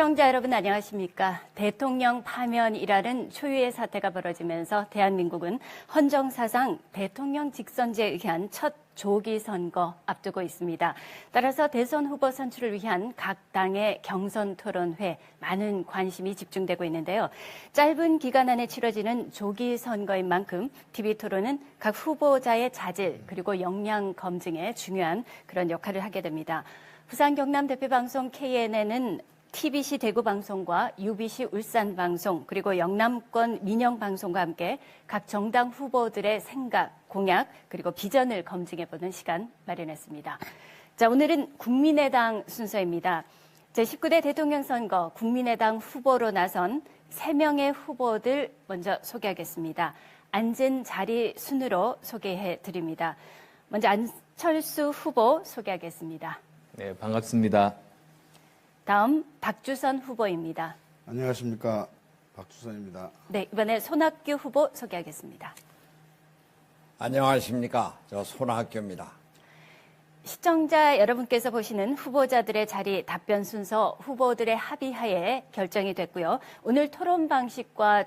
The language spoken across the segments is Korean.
시청자 여러분 안녕하십니까. 대통령 파면이라는 초유의 사태가 벌어지면서 대한민국은 헌정사상 대통령 직선제에 의한 첫 조기 선거 앞두고 있습니다. 따라서 대선 후보 선출을 위한 각 당의 경선 토론회 많은 관심이 집중되고 있는데요. 짧은 기간 안에 치러지는 조기 선거인 만큼 TV 토론은 각 후보자의 자질 그리고 역량 검증에 중요한 그런 역할을 하게 됩니다. 부산 경남 대표방송 KNN은 TBC 대구방송과 UBC 울산방송 그리고 영남권 민영방송과 함께 각 정당 후보들의 생각, 공약 그리고 비전을 검증해보는 시간 마련했습니다. 자, 오늘은 국민의당 순서입니다. 제19대 대통령 선거 국민의당 후보로 나선 3명의 후보들 먼저 소개하겠습니다. 앉은 자리 순으로 소개해드립니다. 먼저 안철수 후보 소개하겠습니다. 네, 반갑습니다. 다음 박주선 후보입니다. 안녕하십니까. 박주선입니다. 네, 이번에 손학규 후보 소개하겠습니다. 안녕하십니까. 저 손학규입니다. 시청자 여러분께서 보시는 후보자들의 자리 답변 순서 후보들의 합의하에 결정이 됐고요. 오늘 토론 방식과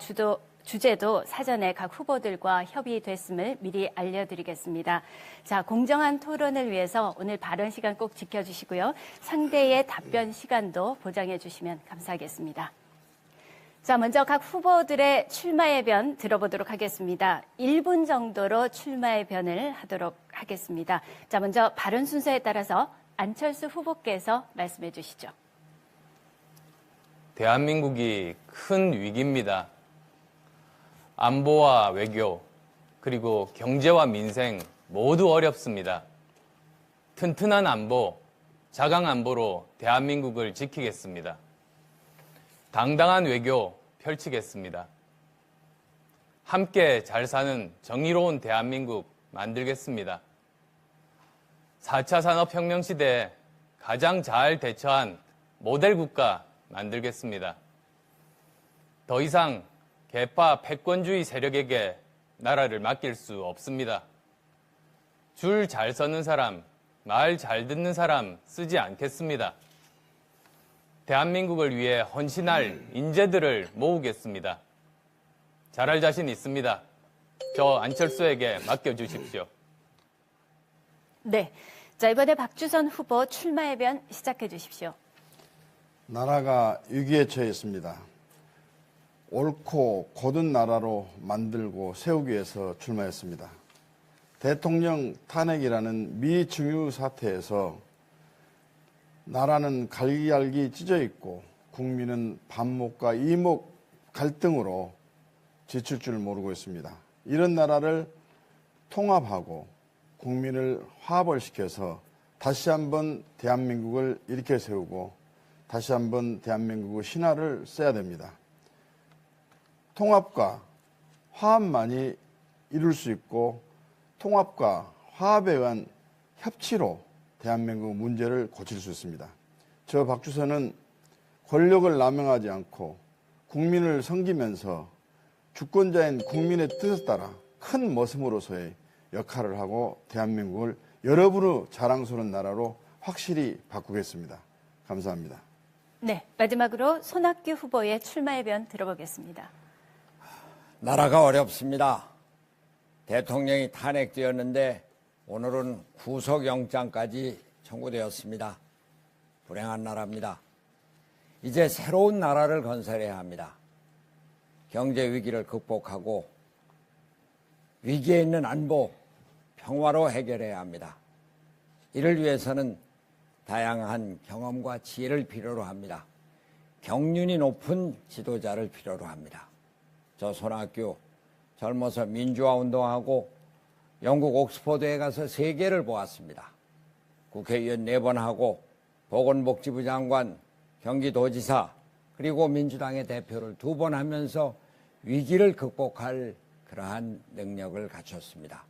주제도 사전에 각 후보들과 협의됐음을 미리 알려드리겠습니다. 자, 공정한 토론을 위해서 오늘 발언 시간 꼭 지켜주시고요. 상대의 답변 시간도 보장해 주시면 감사하겠습니다. 자, 먼저 각 후보들의 출마의 변 들어보도록 하겠습니다. 1분 정도로 출마의 변을 하도록 하겠습니다. 자, 먼저 발언 순서에 따라서 안철수 후보께서 말씀해 주시죠. 대한민국이 큰 위기입니다. 안보와 외교, 그리고 경제와 민생 모두 어렵습니다. 튼튼한 안보, 자강 안보로 대한민국을 지키겠습니다. 당당한 외교 펼치겠습니다. 함께 잘 사는 정의로운 대한민국 만들겠습니다. 4차 산업혁명 시대에 가장 잘 대처한 모델 국가 만들겠습니다. 더 이상 개파 패권주의 세력에게 나라를 맡길 수 없습니다. 줄 잘 서는 사람, 말 잘 듣는 사람 쓰지 않겠습니다. 대한민국을 위해 헌신할 인재들을 모으겠습니다. 잘할 자신 있습니다. 저 안철수에게 맡겨주십시오. 네, 자, 이번에 박주선 후보 출마의 변 시작해 주십시오. 나라가 위기에 처해 있습니다. 옳고 곧은 나라로 만들고 세우기 위해서 출마했습니다. 대통령 탄핵이라는 미중유 사태에서 나라는 갈기갈기 찢어 있고 국민은 반목과 이목 갈등으로 지칠 줄 모르고 있습니다. 이런 나라를 통합하고 국민을 화합을 시켜서 다시 한번 대한민국을 일으켜 세우고 다시 한번 대한민국의 신화를 써야 됩니다. 통합과 화합만이 이룰 수 있고 통합과 화합에 의한 협치로 대한민국 문제를 고칠 수 있습니다. 저 박주선은 권력을 남용하지 않고 국민을 섬기면서 주권자인 국민의 뜻에 따라 큰 모습으로서의 역할을 하고 대한민국을 여러분의 자랑스러운 나라로 확실히 바꾸겠습니다. 감사합니다. 네, 마지막으로 손학규 후보의 출마의 변 들어보겠습니다. 나라가 어렵습니다. 대통령이 탄핵되었는데 오늘은 구속영장까지 청구되었습니다. 불행한 나라입니다. 이제 새로운 나라를 건설해야 합니다. 경제 위기를 극복하고 위기에 있는 안보, 평화로 해결해야 합니다. 이를 위해서는 다양한 경험과 지혜를 필요로 합니다. 경륜이 높은 지도자를 필요로 합니다. 저 손학규 젊어서 민주화 운동하고 영국 옥스퍼드에 가서 세계를 보았습니다. 국회의원 4번 하고 보건복지부 장관, 경기도지사 그리고 민주당의 대표를 2번 하면서 위기를 극복할 그러한 능력을 갖췄습니다.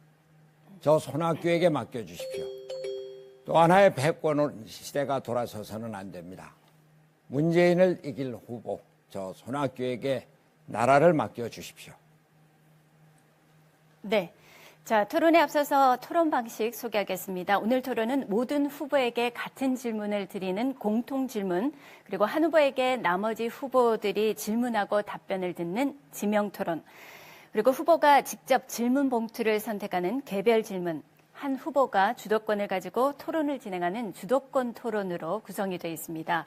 저 손학규에게 맡겨주십시오. 또 하나의 패권 시대가 돌아서서는 안 됩니다. 문재인을 이길 후보 저 손학규에게 나라를 맡겨주십시오. 네, 자, 토론에 앞서서 토론 방식 소개하겠습니다. 오늘 토론은 모든 후보에게 같은 질문을 드리는 공통 질문, 그리고 한 후보에게 나머지 후보들이 질문하고 답변을 듣는 지명 토론, 그리고 후보가 직접 질문 봉투를 선택하는 개별 질문, 한 후보가 주도권을 가지고 토론을 진행하는 주도권 토론으로 구성이 되어 있습니다.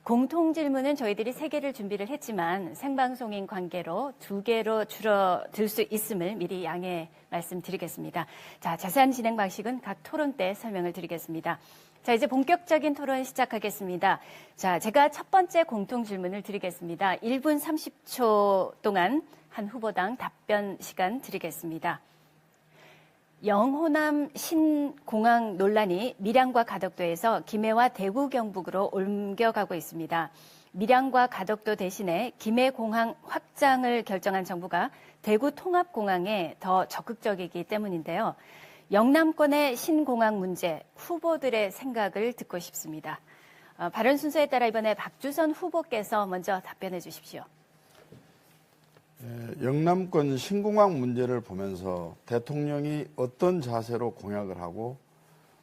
공통 질문은 저희들이 3개를 준비를 했지만 생방송인 관계로 2개로 줄어들 수 있음을 미리 양해 말씀드리겠습니다. 자, 자세한 진행 방식은 각 토론 때 설명을 드리겠습니다. 자, 이제 본격적인 토론 시작하겠습니다. 자, 제가 첫 번째 공통 질문을 드리겠습니다. 1분 30초 동안 한 후보당 답변 시간 드리겠습니다. 영호남 신공항 논란이 밀양과 가덕도에서 김해와 대구 경북으로 옮겨가고 있습니다. 밀양과 가덕도 대신에 김해공항 확장을 결정한 정부가 대구 통합공항에 더 적극적이기 때문인데요. 영남권의 신공항 문제, 후보들의 생각을 듣고 싶습니다. 발언 순서에 따라 이번에 박주선 후보께서 먼저 답변해 주십시오. 영남권 신공항 문제를 보면서 대통령이 어떤 자세로 공약을 하고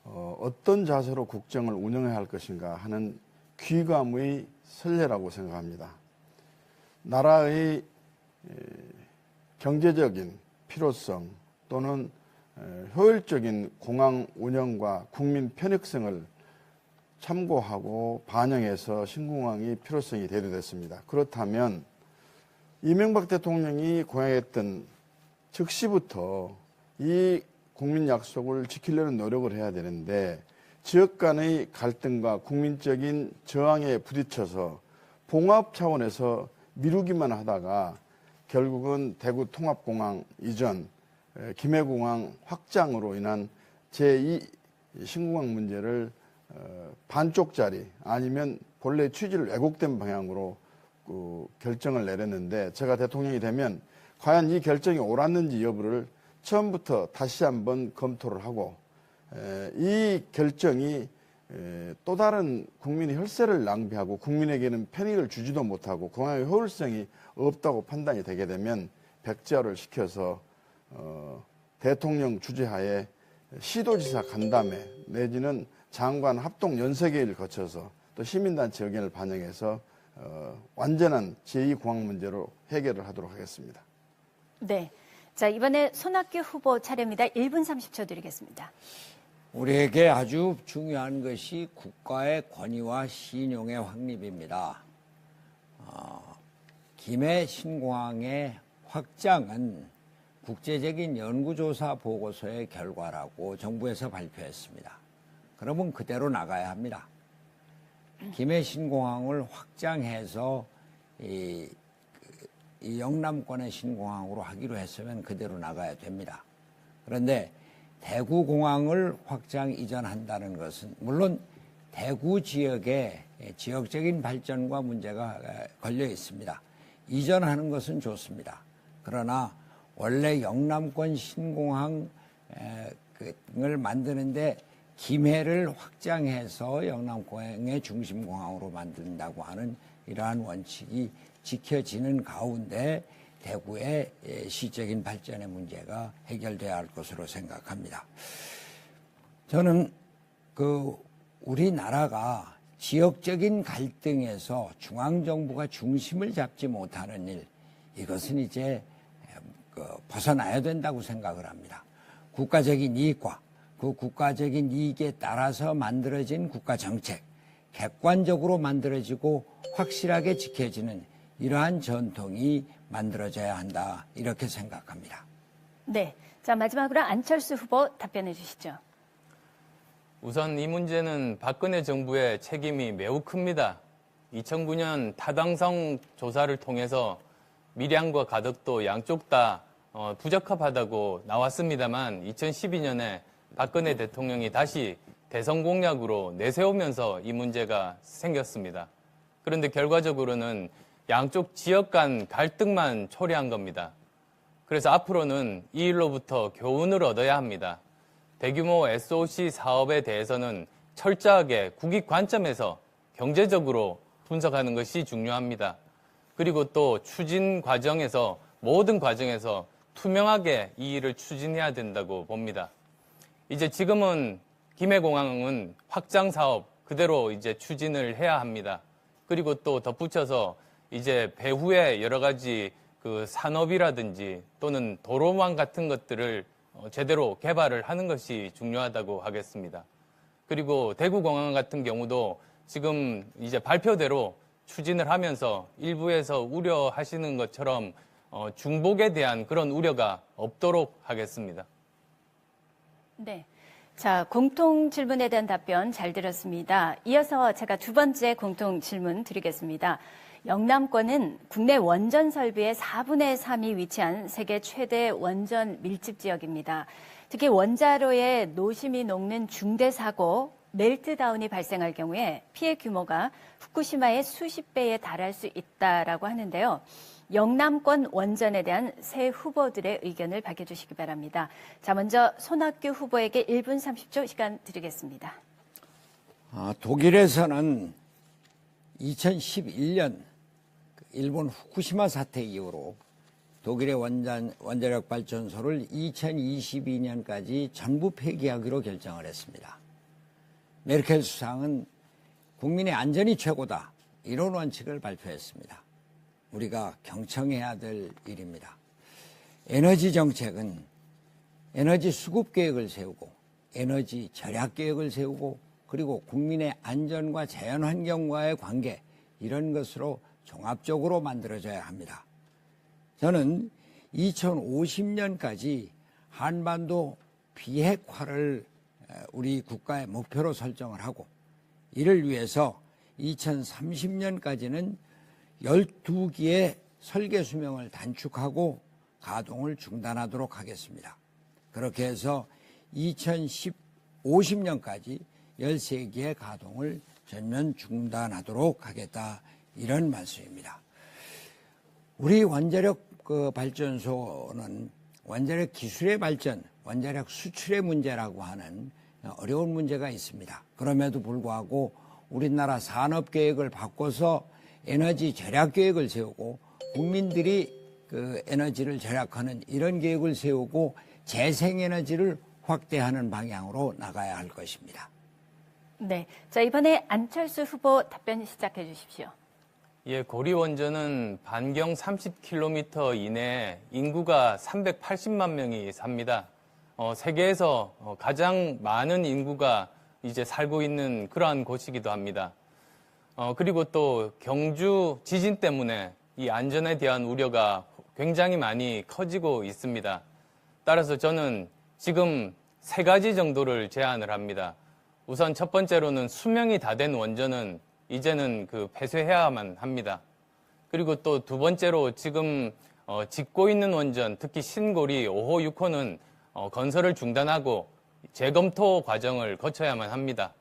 어떤 자세로 국정을 운영해야 할 것인가 하는 귀감의 선례라고 생각합니다. 나라의 경제적인 필요성 또는 효율적인 공항 운영과 국민 편익성을 참고하고 반영해서 신공항이 필요성이 대두됐습니다. 그렇다면 이명박 대통령이 공약했던 즉시부터 이 국민 약속을 지키려는 노력을 해야 되는데 지역 간의 갈등과 국민적인 저항에 부딪혀서 봉합 차원에서 미루기만 하다가 결국은 대구 통합공항 이전, 김해공항 확장으로 인한 제2 신공항 문제를 반쪽짜리 아니면 본래 취지를 왜곡된 방향으로 결정을 내렸는데 제가 대통령이 되면 과연 이 결정이 옳았는지 여부를 처음부터 다시 한번 검토를 하고 이 결정이 또 다른 국민의 혈세를 낭비하고 국민에게는 편익을 주지도 못하고 공항의 효율성이 없다고 판단이 되게 되면 백지화를 시켜서 대통령 주재하에 시도지사 간담회 내지는 장관 합동 연석회의를 거쳐서 또 시민단체 의견을 반영해서 완전한 제2공항 문제로 해결을 하도록 하겠습니다. 네. 자, 이번에 손학규 후보 차례입니다. 1분 30초 드리겠습니다. 우리에게 아주 중요한 것이 국가의 권위와 신용의 확립입니다. 김해 신공항의 확장은 국제적인 연구조사 보고서의 결과라고 정부에서 발표했습니다. 그러면 그대로 나가야 합니다. 김해 신공항을 확장해서 이 영남권의 신공항으로 하기로 했으면 그대로 나가야 됩니다. 그런데 대구공항을 확장 이전한다는 것은 물론 대구 지역의 지역적인 발전과 문제가 걸려 있습니다. 이전하는 것은 좋습니다. 그러나 원래 영남권 신공항을 만드는데 김해를 확장해서 영남공항의 중심공항으로 만든다고 하는 이러한 원칙이 지켜지는 가운데 대구의 시적인 발전의 문제가 해결돼야 할 것으로 생각합니다. 저는 우리나라가 지역적인 갈등에서 중앙정부가 중심을 잡지 못하는 일, 이것은 이제 벗어나야 된다고 생각을 합니다. 국가적인 이익과 그 국가적인 이익에 따라서 만들어진 국가정책, 객관적으로 만들어지고 확실하게 지켜지는 이러한 전통이 만들어져야 한다, 이렇게 생각합니다. 네. 자, 마지막으로 안철수 후보 답변해 주시죠. 우선 이 문제는 박근혜 정부의 책임이 매우 큽니다. 2009년 타당성 조사를 통해서 밀양과 가덕도 양쪽 다 부적합하다고 나왔습니다만 2012년에 박근혜 대통령이 다시 대선 공약으로 내세우면서 이 문제가 생겼습니다. 그런데 결과적으로는 양쪽 지역 간 갈등만 초래한 겁니다. 그래서 앞으로는 이 일로부터 교훈을 얻어야 합니다. 대규모 SOC 사업에 대해서는 철저하게 국익 관점에서 경제적으로 분석하는 것이 중요합니다. 그리고 또 추진 과정에서 모든 과정에서 투명하게 이 일을 추진해야 된다고 봅니다. 이제 지금은 김해공항은 확장 사업 그대로 이제 추진을 해야 합니다. 그리고 또 덧붙여서 이제 배후에 여러 가지 그 산업이라든지 또는 도로망 같은 것들을 제대로 개발을 하는 것이 중요하다고 하겠습니다. 그리고 대구공항 같은 경우도 지금 이제 발표대로 추진을 하면서 일부에서 우려하시는 것처럼 중복에 대한 그런 우려가 없도록 하겠습니다. 네. 자, 공통 질문에 대한 답변 잘 들었습니다. 이어서 제가 두 번째 공통 질문 드리겠습니다. 영남권은 국내 원전 설비의 4분의 3이 위치한 세계 최대 원전 밀집 지역입니다. 특히 원자로에 노심이 녹는 중대 사고, 멜트다운이 발생할 경우에 피해 규모가 후쿠시마의 수십 배에 달할 수 있다라고 하는데요. 영남권 원전에 대한 새 후보들의 의견을 밝혀주시기 바랍니다. 자, 먼저 손학규 후보에게 1분 30초 시간 드리겠습니다. 독일에서는 2011년 일본 후쿠시마 사태 이후로 독일의 원자력 발전소를 2022년까지 전부 폐기하기로 결정을 했습니다. 메르켈 수상은 국민의 안전이 최고다, 이런 원칙을 발표했습니다. 우리가 경청해야 될 일입니다. 에너지 정책은 에너지 수급 계획을 세우고 에너지 절약 계획을 세우고 그리고 국민의 안전과 자연환경과의 관계, 이런 것으로 종합적으로 만들어져야 합니다. 저는 2050년까지 한반도 비핵화를 우리 국가의 목표로 설정을 하고, 이를 위해서 2030년까지는 12기의 설계 수명을 단축하고 가동을 중단하도록 하겠습니다. 그렇게 해서 2050년까지 13기의 가동을 전면 중단하도록 하겠다, 이런 말씀입니다. 우리 원자력 발전소는 원자력 기술의 발전, 원자력 수출의 문제라고 하는 어려운 문제가 있습니다. 그럼에도 불구하고 우리나라 산업 계획을 바꿔서 에너지 절약 계획을 세우고 국민들이 그 에너지를 절약하는 이런 계획을 세우고 재생에너지를 확대하는 방향으로 나가야 할 것입니다. 네. 자, 이번에 안철수 후보 답변 시작해 주십시오. 예, 고리 원전은 반경 30km 이내에 인구가 380만 명이 삽니다. 세계에서 가장 많은 인구가 이제 살고 있는 그러한 곳이기도 합니다. 그리고 또 경주 지진 때문에 이 안전에 대한 우려가 굉장히 많이 커지고 있습니다. 따라서 저는 지금 3가지 정도를 제안을 합니다. 우선 첫 번째로는 수명이 다 된 원전은 이제는 폐쇄해야만 합니다. 그리고 또 두 번째로 지금 짓고 있는 원전, 특히 신고리 5호, 6호는 건설을 중단하고 재검토 과정을 거쳐야만 합니다.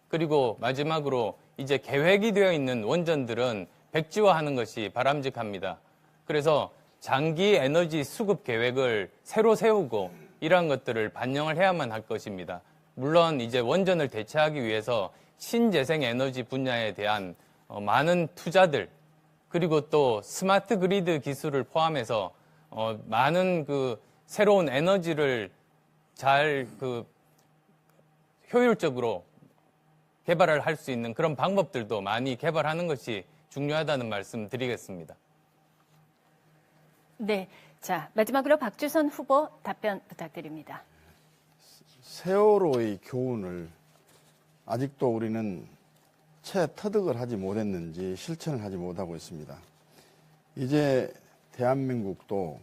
그리고 마지막으로 이제 계획이 되어 있는 원전들은 백지화하는 것이 바람직합니다. 그래서 장기 에너지 수급 계획을 새로 세우고 이러한 것들을 반영을 해야만 할 것입니다. 물론 이제 원전을 대체하기 위해서 신재생 에너지 분야에 대한 많은 투자들, 그리고 또 스마트 그리드 기술을 포함해서 많은 새로운 에너지를 잘 효율적으로 개발을 할 수 있는 그런 방법들도 많이 개발하는 것이 중요하다는 말씀 드리겠습니다. 네. 자, 마지막으로 박주선 후보 답변 부탁드립니다. 세월호의 교훈을 아직도 우리는 채 터득을 하지 못했는지 실천을 하지 못하고 있습니다. 이제 대한민국도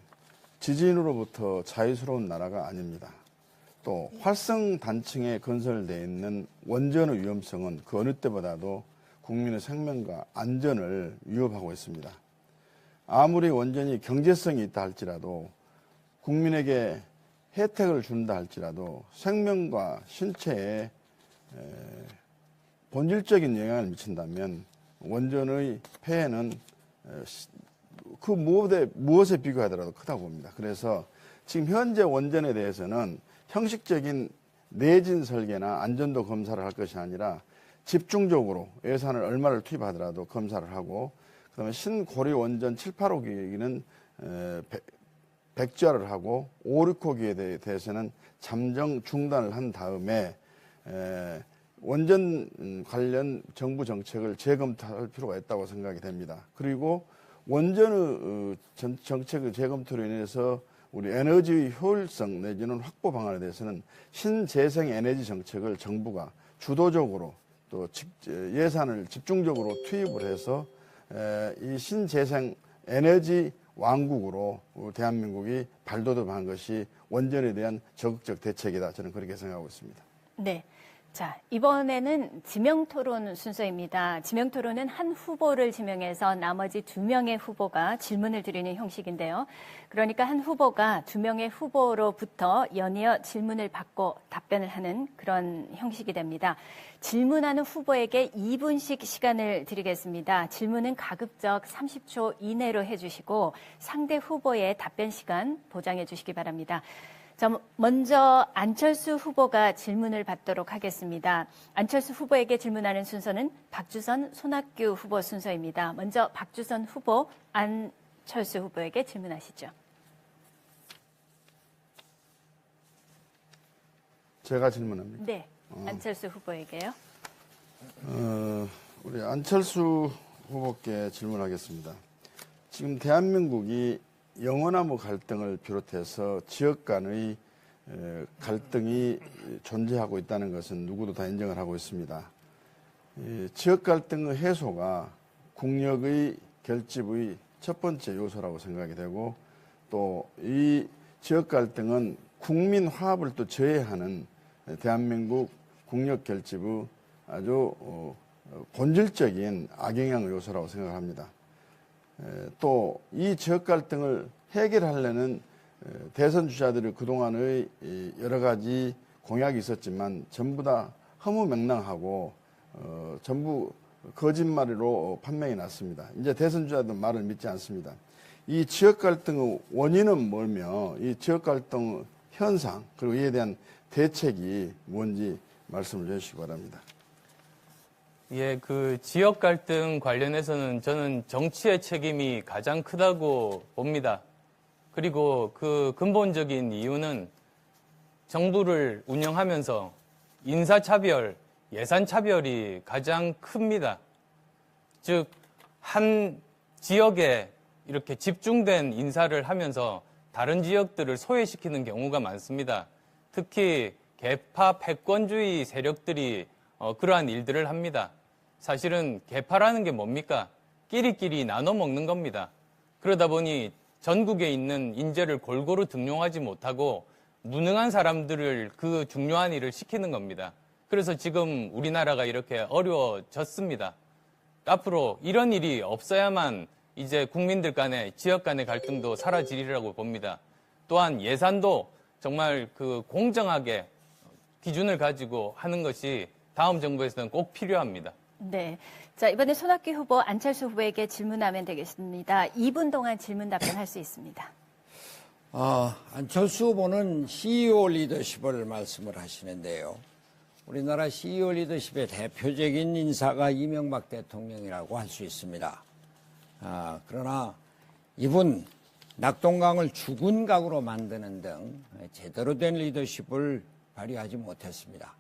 지진으로부터 자유스러운 나라가 아닙니다. 또 활성 단층에 건설되어 있는 원전의 위험성은 그 어느 때보다도 국민의 생명과 안전을 위협하고 있습니다. 아무리 원전이 경제성이 있다 할지라도 국민에게 혜택을 준다 할지라도 생명과 신체에 본질적인 영향을 미친다면 원전의 폐해는 그 무엇에 비교하더라도 크다고 봅니다. 그래서 지금 현재 원전에 대해서는 형식적인 내진 설계나 안전도 검사를 할 것이 아니라 집중적으로 예산을 얼마를 투입하더라도 검사를 하고, 그다음에 신고리 원전 7, 8호 계획은 백지화를 하고 5, 6호기에 대해서는 잠정 중단을 한 다음에 원전 관련 정부 정책을 재검토할 필요가 있다고 생각이 됩니다. 그리고 원전의 정책의 재검토로 인해서 우리 에너지 효율성 내지는 확보 방안에 대해서는 신재생 에너지 정책을 정부가 주도적으로 또 예산을 집중적으로 투입을 해서 이 신재생 에너지 왕국으로 대한민국이 발돋움한 것이 원전에 대한 적극적 대책이다. 저는 그렇게 생각하고 있습니다. 네. 자, 이번에는 지명 토론 순서입니다. 지명 토론은 한 후보를 지명해서 나머지 2명의 후보가 질문을 드리는 형식인데요. 그러니까 한 후보가 2명의 후보로부터 연이어 질문을 받고 답변을 하는 그런 형식이 됩니다. 질문하는 후보에게 2분씩 시간을 드리겠습니다. 질문은 가급적 30초 이내로 해주시고 상대 후보의 답변 시간 보장해 주시기 바랍니다. 자, 먼저 안철수 후보가 질문을 받도록 하겠습니다. 안철수 후보에게 질문하는 순서는 박주선, 손학규 후보 순서입니다. 먼저 박주선 후보, 안철수 후보에게 질문하시죠. 제가 질문합니다. 네, 안철수 후보에게요. 우리 안철수 후보께 질문하겠습니다. 지금 대한민국이 영호나무 갈등을 비롯해서 지역 간의 갈등이 존재하고 있다는 것은 누구도 다 인정을 하고 있습니다. 지역 갈등의 해소가 국력의 결집의 첫 번째 요소라고 생각이 되고 또 이 지역 갈등은 국민 화합을 또 저해하는 대한민국 국력 결집의 아주 본질적인 악영향의 요소라고 생각합니다. 또 이 지역 갈등을 해결하려는 대선 주자들의 그동안의 여러 가지 공약이 있었지만 전부 다 허무맹랑하고 전부 거짓말로 판명이 났습니다. 이제 대선 주자들 말을 믿지 않습니다. 이 지역 갈등의 원인은 뭐며 이 지역 갈등 현상 그리고 이에 대한 대책이 뭔지 말씀을 해주시기 바랍니다. 예, 그 지역 갈등 관련해서는 저는 정치의 책임이 가장 크다고 봅니다. 그리고 그 근본적인 이유는 정부를 운영하면서 인사차별, 예산차별이 가장 큽니다. 즉, 한 지역에 이렇게 집중된 인사를 하면서 다른 지역들을 소외시키는 경우가 많습니다. 특히 개파 패권주의 세력들이 그러한 일들을 합니다. 사실은 개파라는 게 뭡니까? 끼리끼리 나눠 먹는 겁니다. 그러다 보니 전국에 있는 인재를 골고루 등용하지 못하고 무능한 사람들을 그 중요한 일을 시키는 겁니다. 그래서 지금 우리나라가 이렇게 어려워졌습니다. 앞으로 이런 일이 없어야만 이제 국민들 간의 지역 간의 갈등도 사라지리라고 봅니다. 또한 예산도 정말 그 공정하게 기준을 가지고 하는 것이 다음 정부에서는 꼭 필요합니다. 네. 자, 이번에 손학규 후보, 안철수 후보에게 질문하면 되겠습니다. 2분 동안 질문 답변할 수 있습니다. 안철수 후보는 CEO 리더십을 말씀을 하시는데요. 우리나라 CEO 리더십의 대표적인 인사가 이명박 대통령이라고 할 수 있습니다. 그러나 이분 낙동강을 죽은 강으로 만드는 등 제대로 된 리더십을 발휘하지 못했습니다.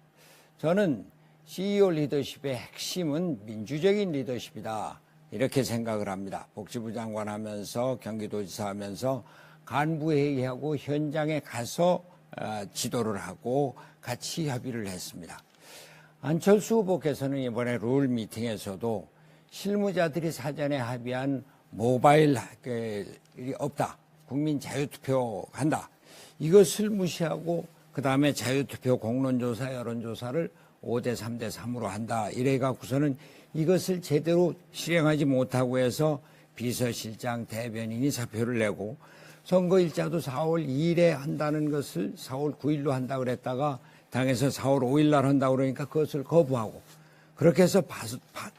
저는 CEO 리더십의 핵심은 민주적인 리더십이다 이렇게 생각을 합니다. 복지부 장관 하면서 경기도지사 하면서 간부회의하고 현장에 가서 지도를 하고 같이 협의를 했습니다. 안철수 후보께서는 이번에 룰 미팅에서도 실무자들이 사전에 합의한 모바일 일이 없다. 국민 자유투표 한다. 이것을 무시하고 그 다음에 자유투표 공론조사 여론조사를 5대 3대 3으로 한다. 이래 갖고서는 이것을 제대로 실행하지 못하고 해서 비서실장 대변인이 사표를 내고 선거일자도 4월 2일에 한다는 것을 4월 9일로 한다 그랬다가 당에서 4월 5일 날 한다고 그러니까 그것을 거부하고 그렇게 해서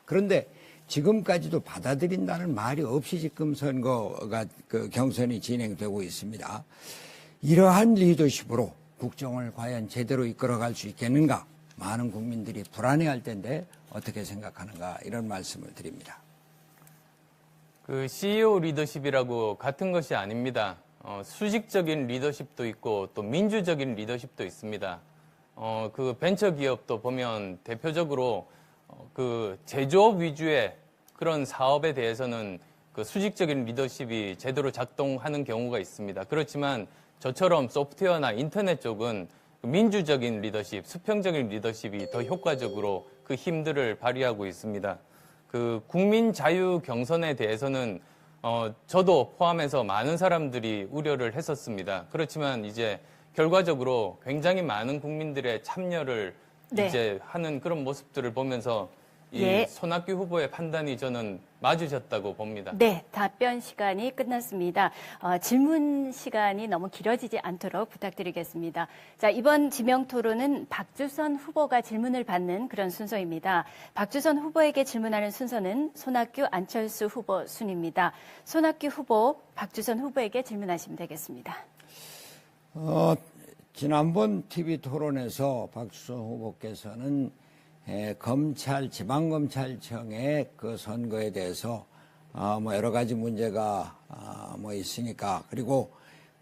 그런데 지금까지도 받아들인다는 말이 없이 지금 선거가 경선이 진행되고 있습니다. 이러한 리더십으로 국정을 과연 제대로 이끌어갈 수 있겠는가? 많은 국민들이 불안해할 텐데 어떻게 생각하는가 이런 말씀을 드립니다. 그 CEO 리더십이라고 같은 것이 아닙니다. 수직적인 리더십도 있고 또 민주적인 리더십도 있습니다. 그 벤처 기업도 보면 대표적으로 그 제조업 위주의 그런 사업에 대해서는 그 수직적인 리더십이 제대로 작동하는 경우가 있습니다. 그렇지만 저처럼 소프트웨어나 인터넷 쪽은 민주적인 리더십, 수평적인 리더십이 더 효과적으로 그 힘들을 발휘하고 있습니다. 그 국민 자유 경선에 대해서는 저도 포함해서 많은 사람들이 우려를 했었습니다. 그렇지만 이제 결과적으로 굉장히 많은 국민들의 참여를 네. 이제 하는 그런 모습들을 보면서 이 예. 손학규 후보의 판단이 저는 맞으셨다고 봅니다. 네, 답변 시간이 끝났습니다. 질문 시간이 너무 길어지지 않도록 부탁드리겠습니다. 자, 이번 지명 토론은 박주선 후보가 질문을 받는 그런 순서입니다. 박주선 후보에게 질문하는 순서는 손학규, 안철수 후보 순입니다. 손학규 후보, 박주선 후보에게 질문하시면 되겠습니다. 지난번 TV 토론에서 박주선 후보께서는 검찰, 지방검찰청의 그 선거에 대해서 뭐 여러 가지 문제가 뭐 있으니까, 그리고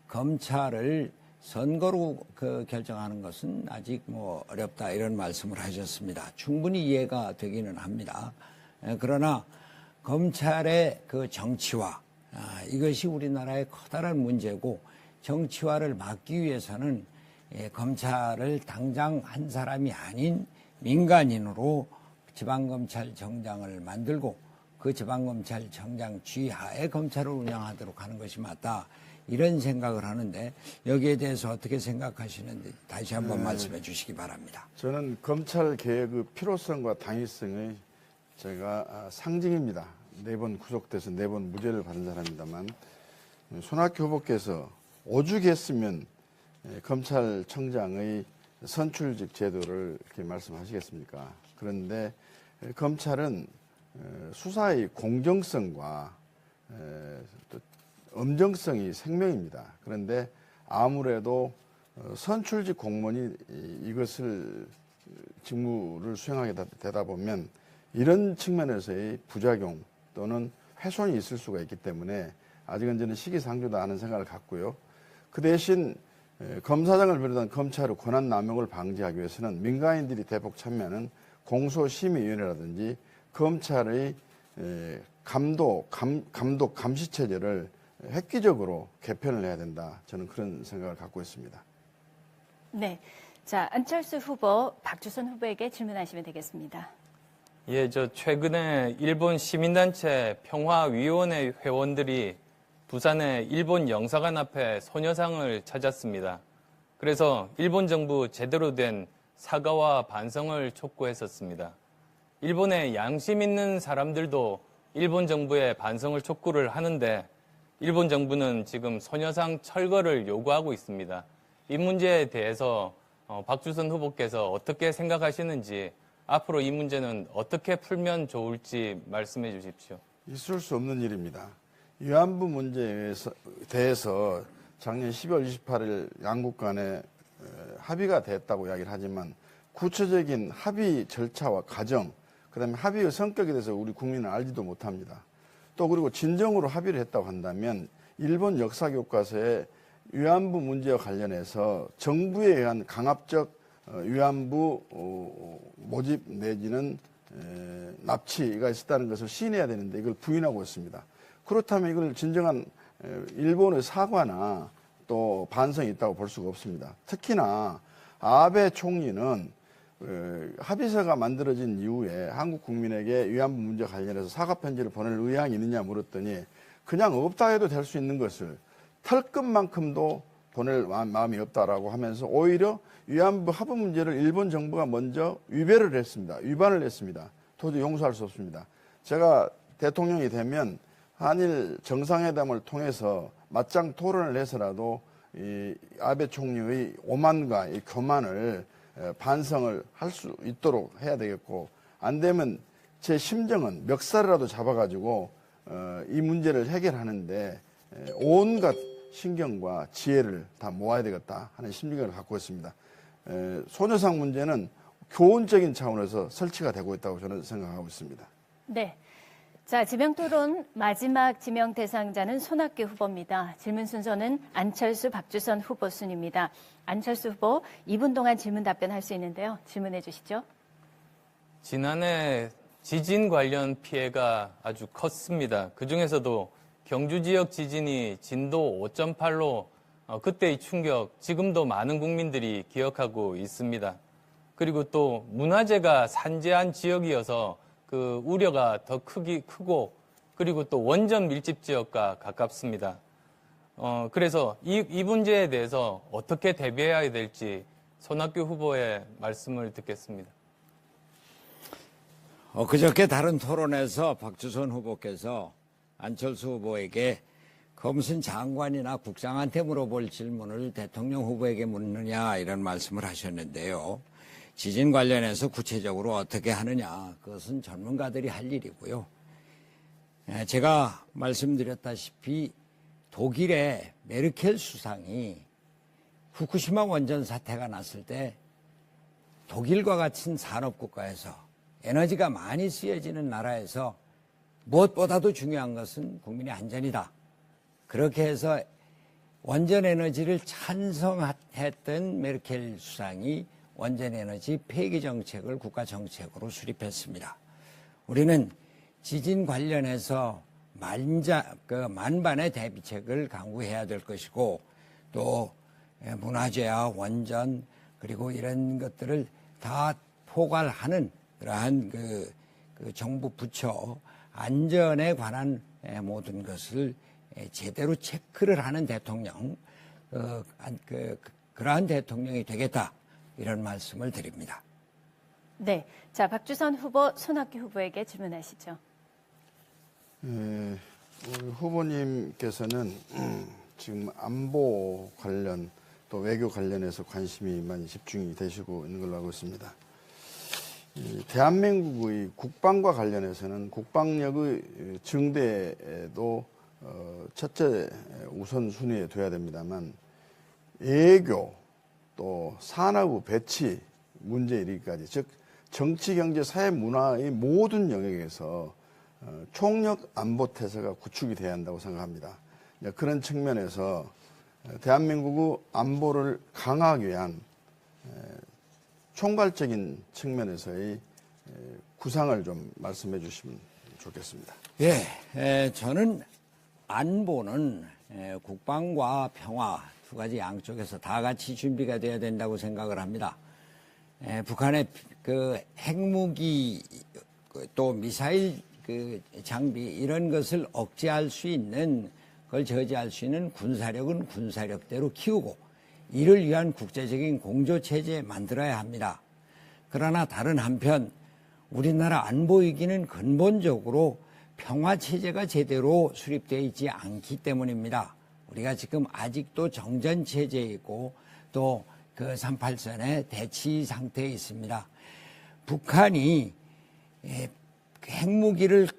검찰을 선거로 그 결정하는 것은 아직 뭐 어렵다, 이런 말씀을 하셨습니다. 충분히 이해가 되기는 합니다. 그러나 검찰의 그 정치화, 이것이 우리나라의 커다란 문제고, 정치화를 막기 위해서는 검찰을 당장 한 사람이 아닌 민간인으로 지방검찰청장을 만들고 그 지방검찰청장 지하에 검찰을 운영하도록 하는 것이 맞다, 이런 생각을 하는데, 여기에 대해서 어떻게 생각하시는지 다시 한번 말씀해 주시기 바랍니다. 저는 검찰 개혁의 필요성과 당위성의 제가 상징입니다. 4번 구속돼서 4번 무죄를 받은 사람입니다만, 손학규 후보께서 오죽했으면 검찰청장의 선출직 제도를 이렇게 말씀하시겠습니까? 그런데 검찰은 수사의 공정성과 또 엄정성이 생명입니다. 그런데 아무래도 선출직 공무원이 이것을 직무를 수행하게 되다 보면 이런 측면에서의 부작용 또는 훼손이 있을 수가 있기 때문에 아직은 저는 시기상조다 하는 생각을 갖고요. 그 대신 검사장을 비롯한 검찰의 권한 남용을 방지하기 위해서는 민간인들이 대폭 참여하는 공소심의위원회라든지 검찰의 감독, 감시 체제를 획기적으로 개편을 해야 된다. 저는 그런 생각을 갖고 있습니다. 네, 자, 안철수 후보, 박주선 후보에게 질문하시면 되겠습니다. 예, 저 최근에 일본 시민단체 평화위원회 회원들이 부산의 일본 영사관 앞에 소녀상을 찾았습니다. 그래서 일본 정부 제대로 된 사과와 반성을 촉구했었습니다. 일본의 양심 있는 사람들도 일본 정부의 반성을 촉구를 하는데 일본 정부는 지금 소녀상 철거를 요구하고 있습니다. 이 문제에 대해서 박주선 후보께서 어떻게 생각하시는지, 앞으로 이 문제는 어떻게 풀면 좋을지 말씀해 주십시오. 있을 수 없는 일입니다. 위안부 문제에 대해서 작년 12월 28일 양국 간에 합의가 됐다고 이야기를 하지만 구체적인 합의 절차와 과정, 그다음에 합의의 성격에 대해서 우리 국민은 알지도 못합니다. 또 그리고 진정으로 합의를 했다고 한다면 일본 역사 교과서에 위안부 문제와 관련해서 정부에 의한 강압적 위안부 모집 내지는 납치가 있었다는 것을 시인해야 되는데 이걸 부인하고 있습니다. 그렇다면 이걸 진정한 일본의 사과나 또 반성이 있다고 볼 수가 없습니다. 특히나 아베 총리는 합의서가 만들어진 이후에 한국 국민에게 위안부 문제 관련해서 사과 편지를 보낼 의향이 있느냐 물었더니 그냥 없다 해도 될 수 있는 것을 털끝만큼도 보낼 마음이 없다라고 하면서 오히려 위안부 합의 문제를 일본 정부가 먼저 위배를 했습니다. 위반을 했습니다. 도저히 용서할 수 없습니다. 제가 대통령이 되면 한일 정상회담을 통해서 맞짱 토론을 해서라도 이 아베 총리의 오만과 이 교만을 반성을 할 수 있도록 해야 되겠고, 안 되면 제 심정은 멱살이라도 잡아가지고 이 문제를 해결하는데 온갖 신경과 지혜를 다 모아야 되겠다 하는 심리를 갖고 있습니다. 소녀상 문제는 교훈적인 차원에서 설치가 되고 있다고 저는 생각하고 있습니다. 네. 자, 지명토론 마지막 지명 대상자는 손학규 후보입니다. 질문 순서는 안철수, 박주선 후보 순입니다. 안철수 후보 2분 동안 질문 답변할 수 있는데요. 질문해 주시죠. 지난해 지진 관련 피해가 아주 컸습니다. 그중에서도 경주 지역 지진이 진도 5.8로 그때의 충격, 지금도 많은 국민들이 기억하고 있습니다. 그리고 또 문화재가 산재한 지역이어서 그 우려가 더 크고 그리고 또 원전 밀집 지역과 가깝습니다. 그래서 이 문제에 대해서 어떻게 대비해야 될지 손학규 후보의 말씀을 듣겠습니다. 그저께 다른 토론에서 박주선 후보께서 안철수 후보에게 무슨 장관이나 국장한테 물어볼 질문을 대통령 후보에게 묻느냐 이런 말씀을 하셨는데요. 지진 관련해서 구체적으로 어떻게 하느냐 그것은 전문가들이 할 일이고요. 제가 말씀드렸다시피 독일의 메르켈 수상이 후쿠시마 원전 사태가 났을 때 독일과 같은 산업국가에서 에너지가 많이 쓰여지는 나라에서 무엇보다도 중요한 것은 국민의 안전이다. 그렇게 해서 원전 에너지를 찬성했던 메르켈 수상이 원전 에너지 폐기 정책을 국가 정책으로 수립했습니다. 우리는 지진 관련해서 만반의 대비책을 강구해야 될 것이고 또 문화재와 원전 그리고 이런 것들을 다 포괄하는 그러한 그 정부 부처 안전에 관한 모든 것을 제대로 체크를 하는 대통령, 그러한 대통령이 되겠다 이런 말씀을 드립니다. 네, 자 박주선 후보, 손학규 후보에게 질문하시죠. 우리 후보님께서는 지금 안보 관련 또 외교 관련해서 관심이 많이 집중이 되시고 있는 걸로 알고 있습니다. 대한민국의 국방과 관련해서는 국방력의 증대도 첫째 우선순위에 둬야 됩니다만 외교 또 산하부 배치 문제 이르기까지 즉 정치, 경제, 사회, 문화의 모든 영역에서 총력 안보 태세가 구축이 돼야 한다고 생각합니다. 그런 측면에서 대한민국의 안보를 강화하기 위한 총괄적인 측면에서의 구상을 좀 말씀해 주시면 좋겠습니다. 예, 저는 안보는 국방과 평화 두 가지 양쪽에서 다 같이 준비가 돼야 된다고 생각을 합니다. 북한의 그 핵무기 또 미사일 그 장비 이런 것을 억제할 수 있는 그걸 저지할 수 있는 군사력은 군사력대로 키우고 이를 위한 국제적인 공조체제 만들어야 합니다. 그러나 다른 한편 우리나라 안보 위기는 근본적으로 평화체제가 제대로 수립되어 있지 않기 때문입니다. 우리가 지금 아직도 정전체제이고 또 그 38선의 대치 상태에 있습니다. 북한이 핵무기를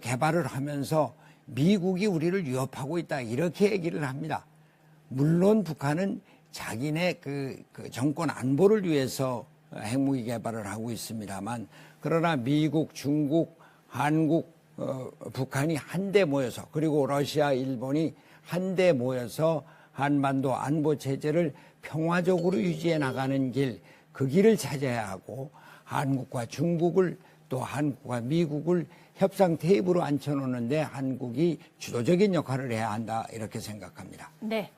개발을 하면서 미국이 우리를 위협하고 있다 이렇게 얘기를 합니다. 물론 북한은 자기네 그 정권 안보를 위해서 핵무기 개발을 하고 있습니다만 그러나 미국, 중국, 한국, 북한이 한데 모여서 그리고 러시아, 일본이 한데 모여서 한반도 안보 체제를 평화적으로 유지해 나가는 길, 그 길을 찾아야 하고 한국과 중국을 또 한국과 미국을 협상 테이블로 앉혀놓는데 한국이 주도적인 역할을 해야 한다 이렇게 생각합니다. 네.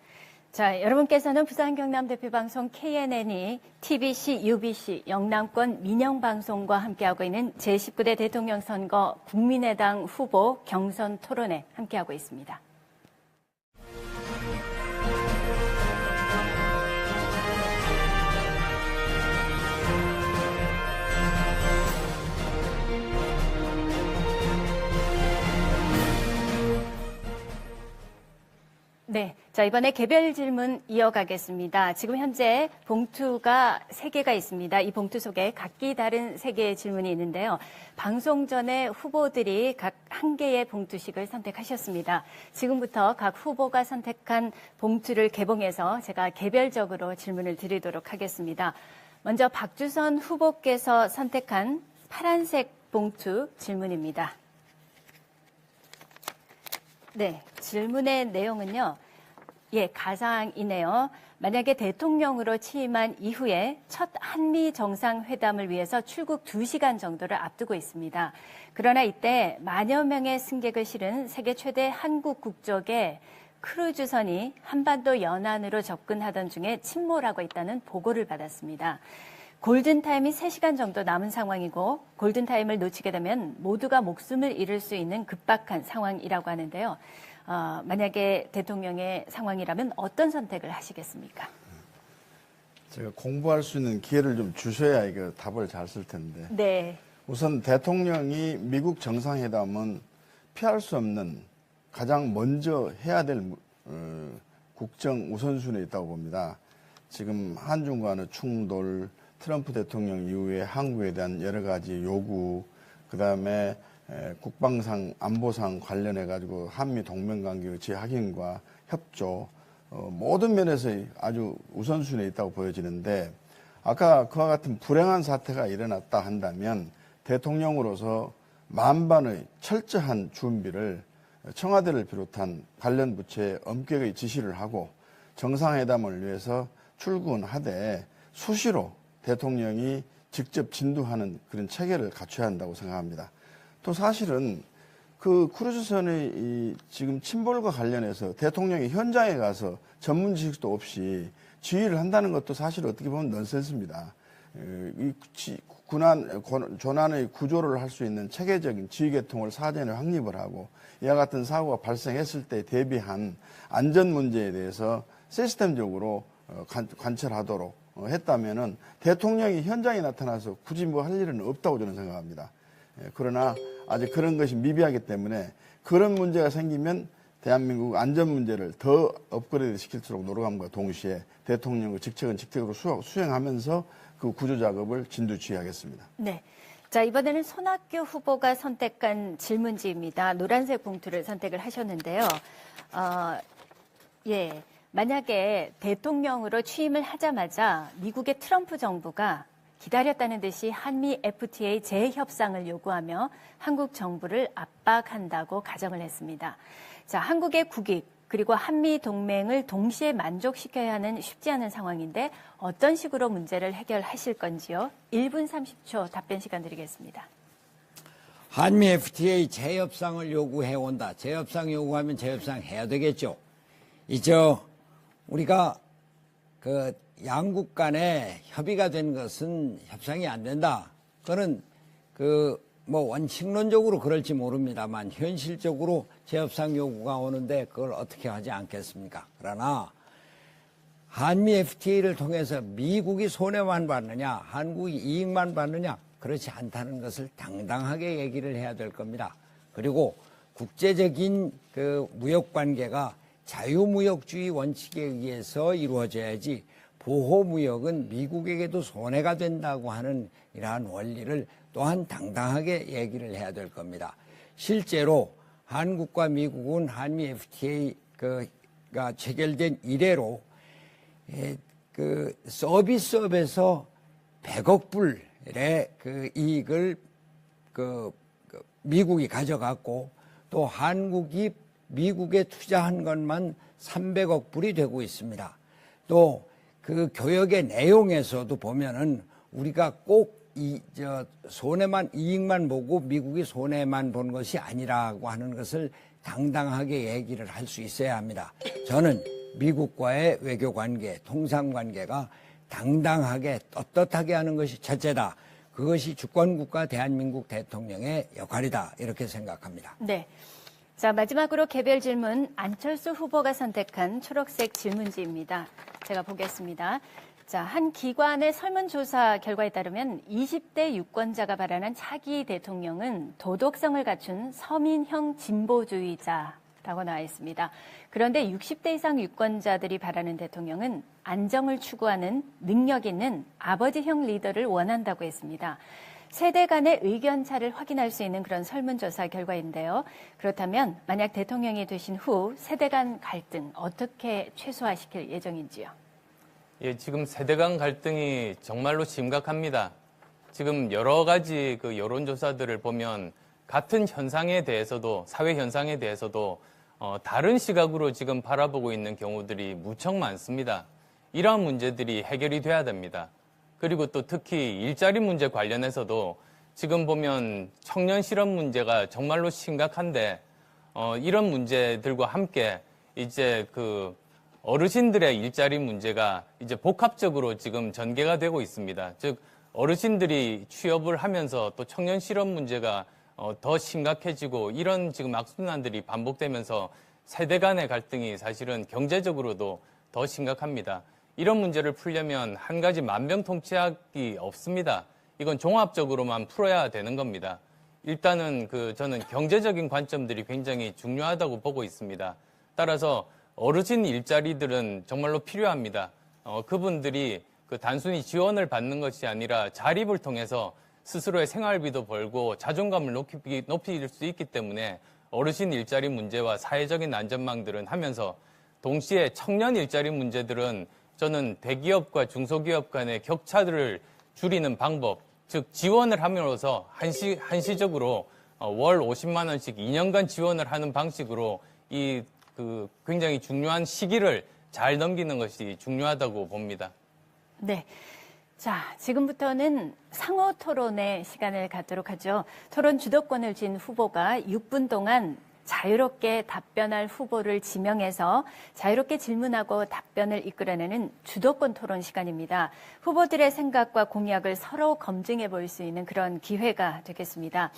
자, 여러분께서는 부산 경남 대표방송 KNN이 TBC, UBC, 영남권 민영방송과 함께하고 있는 제19대 대통령 선거 국민의당 후보 경선 토론에 함께하고 있습니다. 네. 자, 이번에 개별 질문 이어가겠습니다. 지금 현재 봉투가 3개가 있습니다. 이 봉투 속에 각기 다른 3개의 질문이 있는데요. 방송 전에 후보들이 각 1개의 봉투씩을 선택하셨습니다. 지금부터 각 후보가 선택한 봉투를 개봉해서 제가 개별적으로 질문을 드리도록 하겠습니다. 먼저 박주선 후보께서 선택한 파란색 봉투 질문입니다. 네, 질문의 내용은요. 예, 가상이네요. 만약에 대통령으로 취임한 이후에 첫 한미 정상회담을 위해서 출국 2시간 정도를 앞두고 있습니다. 그러나 이때 만여 명의 승객을 실은 세계 최대 한국 국적의 크루즈선이 한반도 연안으로 접근하던 중에 침몰하고 있다는 보고를 받았습니다. 골든타임이 3시간 정도 남은 상황이고 골든타임을 놓치게 되면 모두가 목숨을 잃을 수 있는 급박한 상황이라고 하는데요. 만약에 대통령의 상황이라면 어떤 선택을 하시겠습니까? 제가 공부할 수 있는 기회를 좀 주셔야 이거 답을 잘 쓸 텐데. 네. 우선 대통령이 미국 정상회담은 피할 수 없는 가장 먼저 해야 될 국정 우선순위에 있다고 봅니다. 지금 한중 간의 충돌, 트럼프 대통령 이후에 한국에 대한 여러 가지 요구, 그다음에 국방상, 안보상 관련해 가지고 한미 동맹 관계의 재확인과 협조, 모든 면에서 아주 우선순위에 있다고 보여지는데, 아까 그와 같은 불행한 사태가 일어났다 한다면 대통령으로서 만반의 철저한 준비를 청와대를 비롯한 관련 부처에 엄격히 지시를 하고 정상회담을 위해서 출근하되 수시로 대통령이 직접 진두하는 그런 체계를 갖춰야 한다고 생각합니다. 또 사실은 그 크루즈선의 이 지금 침몰과 관련해서 대통령이 현장에 가서 전문 지식도 없이 지휘를 한다는 것도 사실 어떻게 보면 넌센스입니다. 이 조난의 구조를 할 수 있는 체계적인 지휘 계통을 사전에 확립을 하고 이와 같은 사고가 발생했을 때 대비한 안전 문제에 대해서 시스템적으로 관철하도록 했다면은 대통령이 현장에 나타나서 굳이 뭐 할 일은 없다고 저는 생각합니다. 그러나 아직 그런 것이 미비하기 때문에 그런 문제가 생기면 대한민국 안전 문제를 더 업그레이드 시킬수록 노력함과 동시에 대통령의 직책은 직책으로 수행하면서 그 구조 작업을 진두지휘하겠습니다. 네. 자, 이번에는 손학규 후보가 선택한 질문지입니다. 노란색 봉투를 선택을 하셨는데요. 예. 만약에 대통령으로 취임을 하자마자 미국의 트럼프 정부가 기다렸다는 듯이 한미 FTA 재협상을 요구하며 한국 정부를 압박한다고 가정을 했습니다. 자, 한국의 국익 그리고 한미 동맹을 동시에 만족시켜야 하는 쉽지 않은 상황인데 어떤 식으로 문제를 해결하실 건지요? 1분 30초 답변 시간 드리겠습니다. 한미 FTA 재협상을 요구해온다. 재협상 요구하면 재협상 해야 되겠죠. 우리가 그 양국 간에 협의가 된 것은 협상이 안 된다. 그거는 원칙론적으로 그럴지 모릅니다만 현실적으로 재협상 요구가 오는데 그걸 어떻게 하지 않겠습니까? 그러나 한미 FTA를 통해서 미국이 손해만 받느냐, 한국이 이익만 받느냐, 그렇지 않다는 것을 당당하게 얘기를 해야 될 겁니다. 그리고 국제적인 그 무역 관계가 자유무역주의 원칙에 의해서 이루어져야지 보호무역은 미국에게도 손해가 된다고 하는 이러한 원리를 또한 당당하게 얘기를 해야 될 겁니다. 실제로 한국과 미국은 한미 FTA가 체결된 이래로 그 서비스업에서 100억 불의 그 이익을 미국이 가져갔고 또 한국이 미국에 투자한 것만 300억 불이 되고 있습니다. 또 그 교역의 내용에서도 보면은 우리가 꼭 이익만 보고 미국이 손해만 본 것이 아니라고 하는 것을 당당하게 얘기를 할 수 있어야 합니다. 저는 미국과의 외교 관계, 통상 관계가 당당하게 떳떳하게 하는 것이 첫째다. 그것이 주권국가 대한민국 대통령의 역할이다. 이렇게 생각합니다. 네. 자, 마지막으로 개별 질문 안철수 후보가 선택한 초록색 질문지입니다. 제가 보겠습니다. 자, 한 기관의 설문조사 결과에 따르면 20대 유권자가 바라는 차기 대통령은 도덕성을 갖춘 서민형 진보주의자라고 나와 있습니다. 그런데 60대 이상 유권자들이 바라는 대통령은 안정을 추구하는 능력 있는 아버지형 리더를 원한다고 했습니다. 세대 간의 의견 차를 확인할 수 있는 그런 설문조사 결과인데요. 그렇다면 만약 대통령이 되신 후 세대 간 갈등 어떻게 최소화시킬 예정인지요? 예, 지금 세대 간 갈등이 정말로 심각합니다. 지금 여러 가지 그 여론조사들을 보면 같은 현상에 대해서도, 사회 현상에 대해서도 다른 시각으로 지금 바라보고 있는 경우들이 무척 많습니다. 이러한 문제들이 해결이 돼야 됩니다. 그리고 또 특히 일자리 문제 관련해서도 지금 보면 청년 실업 문제가 정말로 심각한데 이런 문제들과 함께 이제 그 어르신들의 일자리 문제가 이제 복합적으로 지금 전개가 되고 있습니다. 즉 어르신들이 취업을 하면서 또 청년 실업 문제가 더 심각해지고 이런 지금 악순환들이 반복되면서 세대 간의 갈등이 사실은 경제적으로도 더 심각합니다. 이런 문제를 풀려면 한 가지 만병통치약이 없습니다. 이건 종합적으로만 풀어야 되는 겁니다. 일단은 저는 경제적인 관점들이 굉장히 중요하다고 보고 있습니다. 따라서 어르신 일자리들은 정말로 필요합니다. 그분들이 단순히 지원을 받는 것이 아니라 자립을 통해서 스스로의 생활비도 벌고 자존감을 높일 수 있기 때문에 어르신 일자리 문제와 사회적인 안전망들은 하면서 동시에 청년 일자리 문제들은 저는 대기업과 중소기업 간의 격차들을 줄이는 방법, 즉 지원을 함으로써 한시적으로 월 50만 원씩 2년간 지원을 하는 방식으로 굉장히 중요한 시기를 잘 넘기는 것이 중요하다고 봅니다. 네. 자, 지금부터는 상호 토론의 시간을 갖도록 하죠. 토론 주도권을 쥔 후보가 6분 동안 자유롭게 답변할 후보를 지명해서 자유롭게 질문하고 답변을 이끌어내는 주도권 토론 시간입니다. 후보들의 생각과 공약을 서로 검증해 볼 수 있는 그런 기회가 되겠습니다.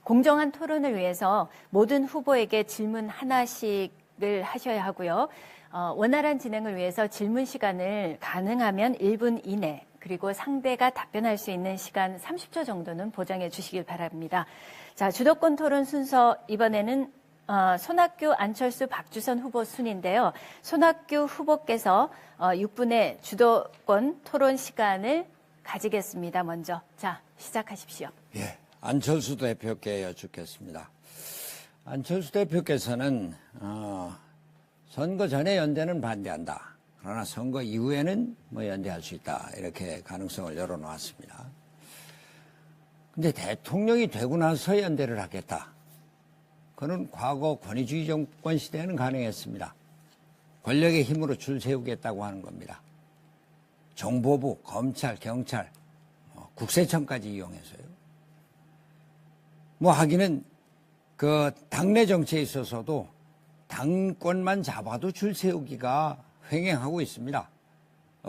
공정한 토론을 위해서 모든 후보에게 질문 하나씩을 하셔야 하고요. 원활한 진행을 위해서 질문 시간을 가능하면 1분 이내, 그리고 상대가 답변할 수 있는 시간 30초 정도는 보장해 주시길 바랍니다. 자, 주도권 토론 순서 이번에는 손학규, 안철수, 박주선 후보 순인데요. 손학규 후보께서 6분의 주도권 토론 시간을 가지겠습니다. 먼저 자, 시작하십시오. 예, 안철수 대표께 여쭙겠습니다. 안철수 대표께서는 선거 전에 연대는 반대한다. 그러나 선거 이후에는 연대할 수 있다. 이렇게 가능성을 열어놓았습니다. 근데 대통령이 되고 나서 연대를 하겠다. 그는 과거 권위주의 정권 시대에는 가능했습니다. 권력의 힘으로 줄 세우겠다고 하는 겁니다. 정보부, 검찰, 경찰, 국세청까지 이용해서요. 하기는 당내 정치에 있어서도 당권만 잡아도 줄 세우기가 횡행하고 있습니다.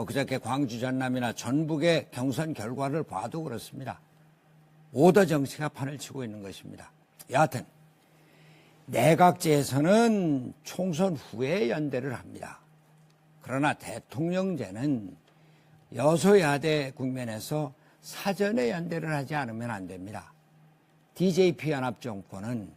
그저께 광주 전남이나 전북의 경선 결과를 봐도 그렇습니다. 오더 정치가 판을 치고 있는 것입니다. 여하튼 내각제에서는 총선 후에 연대를 합니다. 그러나 대통령제는 여소야대 국면에서 사전에 연대를 하지 않으면 안 됩니다. DJP 연합정권은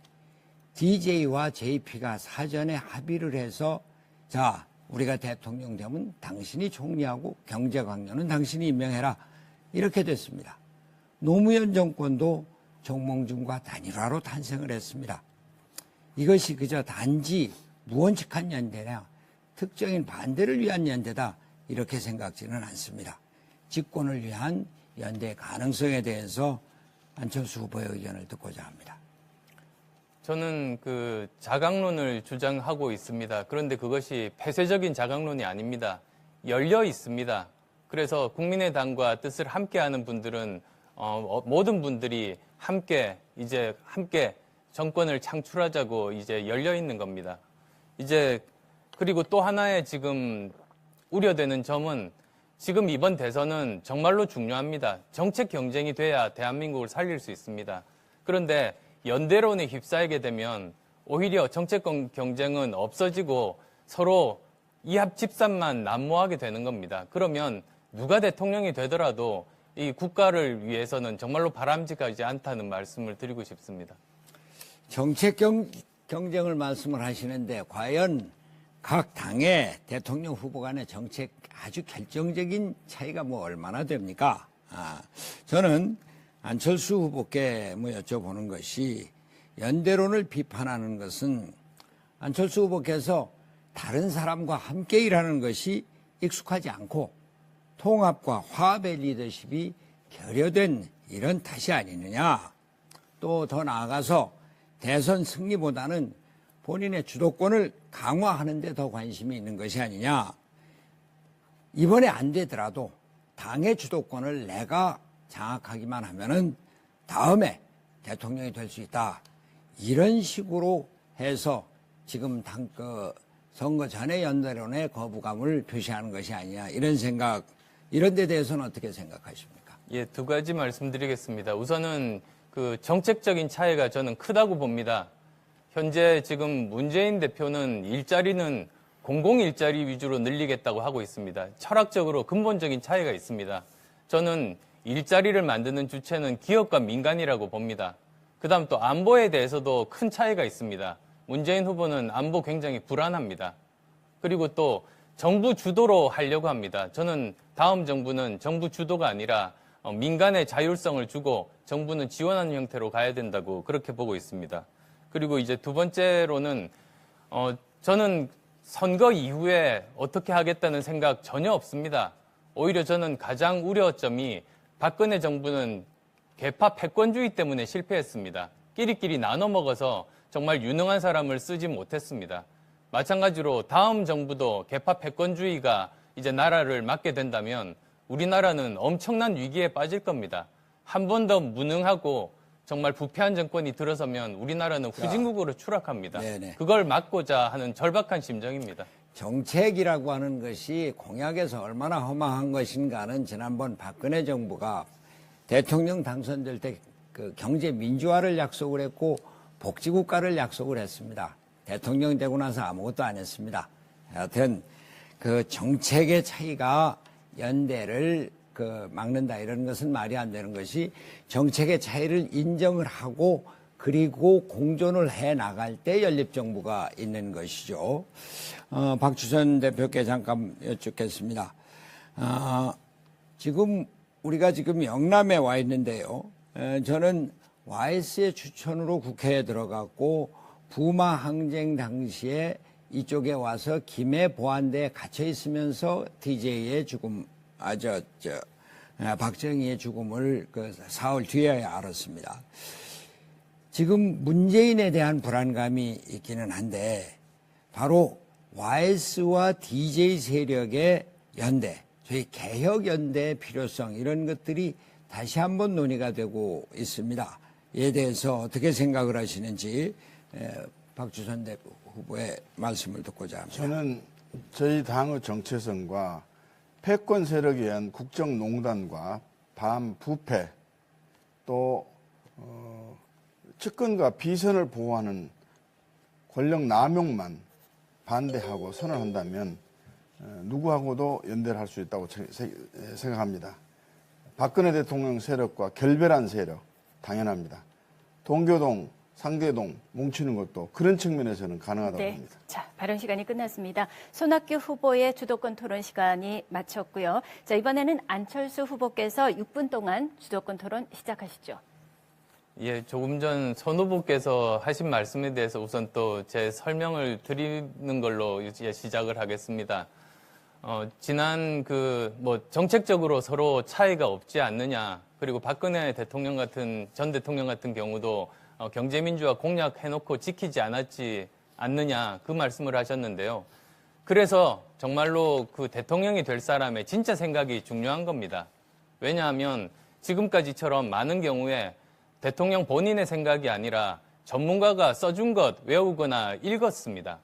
DJ와 JP가 사전에 합의를 해서 자, 우리가 대통령 되면 당신이 총리하고 경제관료는 당신이 임명해라. 이렇게 됐습니다. 노무현 정권도 정몽준과 단일화로 탄생을 했습니다. 이것이 그저 단지 무원칙한 연대냐 특정인 반대를 위한 연대다 이렇게 생각지는 않습니다. 집권을 위한 연대 가능성에 대해서 안철수 후보의 의견을 듣고자 합니다. 저는 자강론을 주장하고 있습니다. 그런데 그것이 폐쇄적인 자강론이 아닙니다. 열려 있습니다. 그래서 국민의당과 뜻을 함께하는 분들은 모든 분들이 함께 정권을 창출하자고 이제 열려 있는 겁니다. 그리고 또 하나의 지금 우려되는 점은 지금 이번 대선은 정말로 중요합니다. 정책 경쟁이 돼야 대한민국을 살릴 수 있습니다. 그런데 연대론에 휩싸이게 되면 오히려 정책 경쟁은 없어지고 서로 이합 집산만 난무하게 되는 겁니다. 그러면 누가 대통령이 되더라도 이 국가를 위해서는 정말로 바람직하지 않다는 말씀을 드리고 싶습니다. 정책 경쟁을 말씀을 하시는데 과연 각 당의 대통령 후보 간의 정책 아주 결정적인 차이가 얼마나 됩니까? 저는 안철수 후보께 여쭤보는 것이 연대론을 비판하는 것은 안철수 후보께서 다른 사람과 함께 일하는 것이 익숙하지 않고 통합과 화합의 리더십이 결여된 이런 탓이 아니느냐. 또 더 나아가서 대선 승리보다는 본인의 주도권을 강화하는 데 더 관심이 있는 것이 아니냐. 이번에 안 되더라도 당의 주도권을 내가 장악하기만 하면은 다음에 대통령이 될 수 있다. 이런 식으로 해서 지금 선거 전에 연대론의 거부감을 표시하는 것이 아니냐. 이런 생각, 이런 데 대해서는 어떻게 생각하십니까? 예, 두 가지 말씀드리겠습니다. 우선은 그 정책적인 차이가 저는 크다고 봅니다. 현재 지금 문재인 대표는 일자리는 공공 일자리 위주로 늘리겠다고 하고 있습니다. 철학적으로 근본적인 차이가 있습니다. 저는 일자리를 만드는 주체는 기업과 민간이라고 봅니다. 그다음 또 안보에 대해서도 큰 차이가 있습니다. 문재인 후보는 안보 굉장히 불안합니다. 그리고 또 정부 주도로 하려고 합니다. 저는 다음 정부는 정부 주도가 아니라 민간의 자율성을 주고 정부는 지원하는 형태로 가야 된다고 그렇게 보고 있습니다. 그리고 이제 두 번째로는 저는 선거 이후에 어떻게 하겠다는 생각 전혀 없습니다. 오히려 저는 가장 우려점이 박근혜 정부는 개파 패권주의 때문에 실패했습니다. 끼리끼리 나눠 먹어서 정말 유능한 사람을 쓰지 못했습니다. 마찬가지로 다음 정부도 개파 패권주의가 이제 나라를 맡게 된다면 우리나라는 엄청난 위기에 빠질 겁니다. 한 번 더 무능하고 정말 부패한 정권이 들어서면 우리나라는 후진국으로 추락합니다. 네네. 그걸 막고자 하는 절박한 심정입니다. 정책이라고 하는 것이 공약에서 얼마나 허망한 것인가는 지난번 박근혜 정부가 대통령 당선될 때 그 경제 민주화를 약속을 했고 복지국가를 약속을 했습니다. 대통령 되고 나서 아무것도 안 했습니다. 하여튼 그 정책의 차이가 연대를 막는다 이런 것은 말이 안 되는 것이 정책의 차이를 인정을 하고 그리고 공존을 해 나갈 때 연립정부가 있는 것이죠. 박주선 대표께 잠깐 여쭙겠습니다. 우리가 지금 영남에 와 있는데요. 저는 YS의 추천으로 국회에 들어갔고 부마 항쟁 당시에 이쪽에 와서 김해 보안대에 갇혀 있으면서 DJ의 죽음, 박정희의 죽음을 사흘 뒤에야 알았습니다. 지금 문재인에 대한 불안감이 있기는 한데 바로 YS와 DJ 세력의 연대, 저희 개혁연대의 필요성 이런 것들이 다시 한번 논의가 되고 있습니다. 이에 대해서 어떻게 생각을 하시는지 박주선 대표 후보의 말씀을 듣고자 합니다. 저는 저희 당의 정체성과 패권 세력에 의한 국정농단과 반부패 또 측근과 비선을 보호하는 권력 남용만 반대하고 선언한다면 누구하고도 연대를 할 수 있다고 생각합니다. 박근혜 대통령 세력과 결별한 세력 당연합니다. 동교동, 상계동 뭉치는 것도 그런 측면에서는 가능하다고 봅니다. 자, 발언 시간이 끝났습니다. 손학규 후보의 주도권 토론 시간이 마쳤고요. 자, 이번에는 안철수 후보께서 6분 동안 주도권 토론 시작하시죠. 예, 조금 전 선 후보께서 하신 말씀에 대해서 우선 또 제 설명을 드리는 걸로 이제 시작을 하겠습니다. 지난 정책적으로 서로 차이가 없지 않느냐, 그리고 박근혜 대통령 전 대통령 같은 경우도 경제민주화 공약 해놓고 지키지 않느냐, 그 말씀을 하셨는데요. 그래서 정말로 그 대통령이 될 사람의 진짜 생각이 중요한 겁니다. 왜냐하면 지금까지처럼 많은 경우에 대통령 본인의 생각이 아니라 전문가가 써준 것 외우거나 읽었습니다.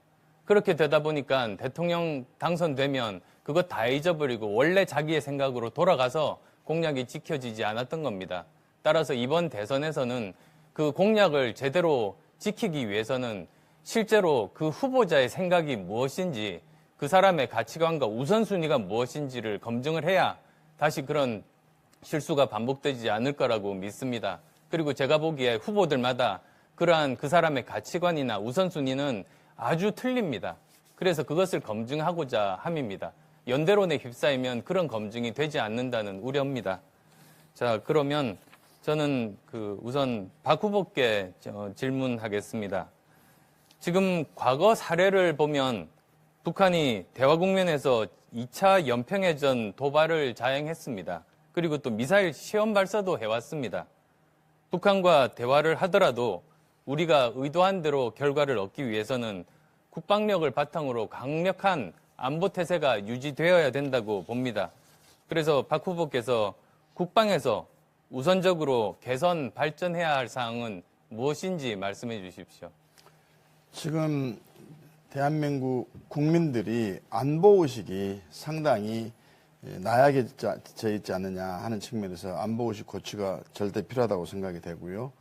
그렇게 되다 보니까 대통령 당선되면 그것 다 잊어버리고 원래 자기의 생각으로 돌아가서 공약이 지켜지지 않았던 겁니다. 따라서 이번 대선에서는 그 공약을 제대로 지키기 위해서는 실제로 그 후보자의 생각이 무엇인지, 그 사람의 가치관과 우선순위가 무엇인지를 검증을 해야 다시 그런 실수가 반복되지 않을 거라고 믿습니다. 그리고 제가 보기에 후보들마다 그러한 그 사람의 가치관이나 우선순위는 아주 틀립니다. 그래서 그것을 검증하고자 함입니다. 연대론에 휩싸이면 그런 검증이 되지 않는다는 우려입니다. 자, 그러면 저는 우선 박 후보께 질문하겠습니다. 지금 과거 사례를 보면 북한이 대화국면에서 2차 연평해전 도발을 자행했습니다. 그리고 또 미사일 시험 발사도 해왔습니다. 북한과 대화를 하더라도 우리가 의도한 대로 결과를 얻기 위해서는 국방력을 바탕으로 강력한 안보 태세가 유지되어야 된다고 봅니다. 그래서 박 후보께서 국방에서 우선적으로 개선, 발전해야 할 사항은 무엇인지 말씀해 주십시오. 지금 대한민국 국민들이 안보의식이 상당히 나약해져 있지 않느냐 하는 측면에서 안보의식 고취가 절대 필요하다고 생각이 되고요.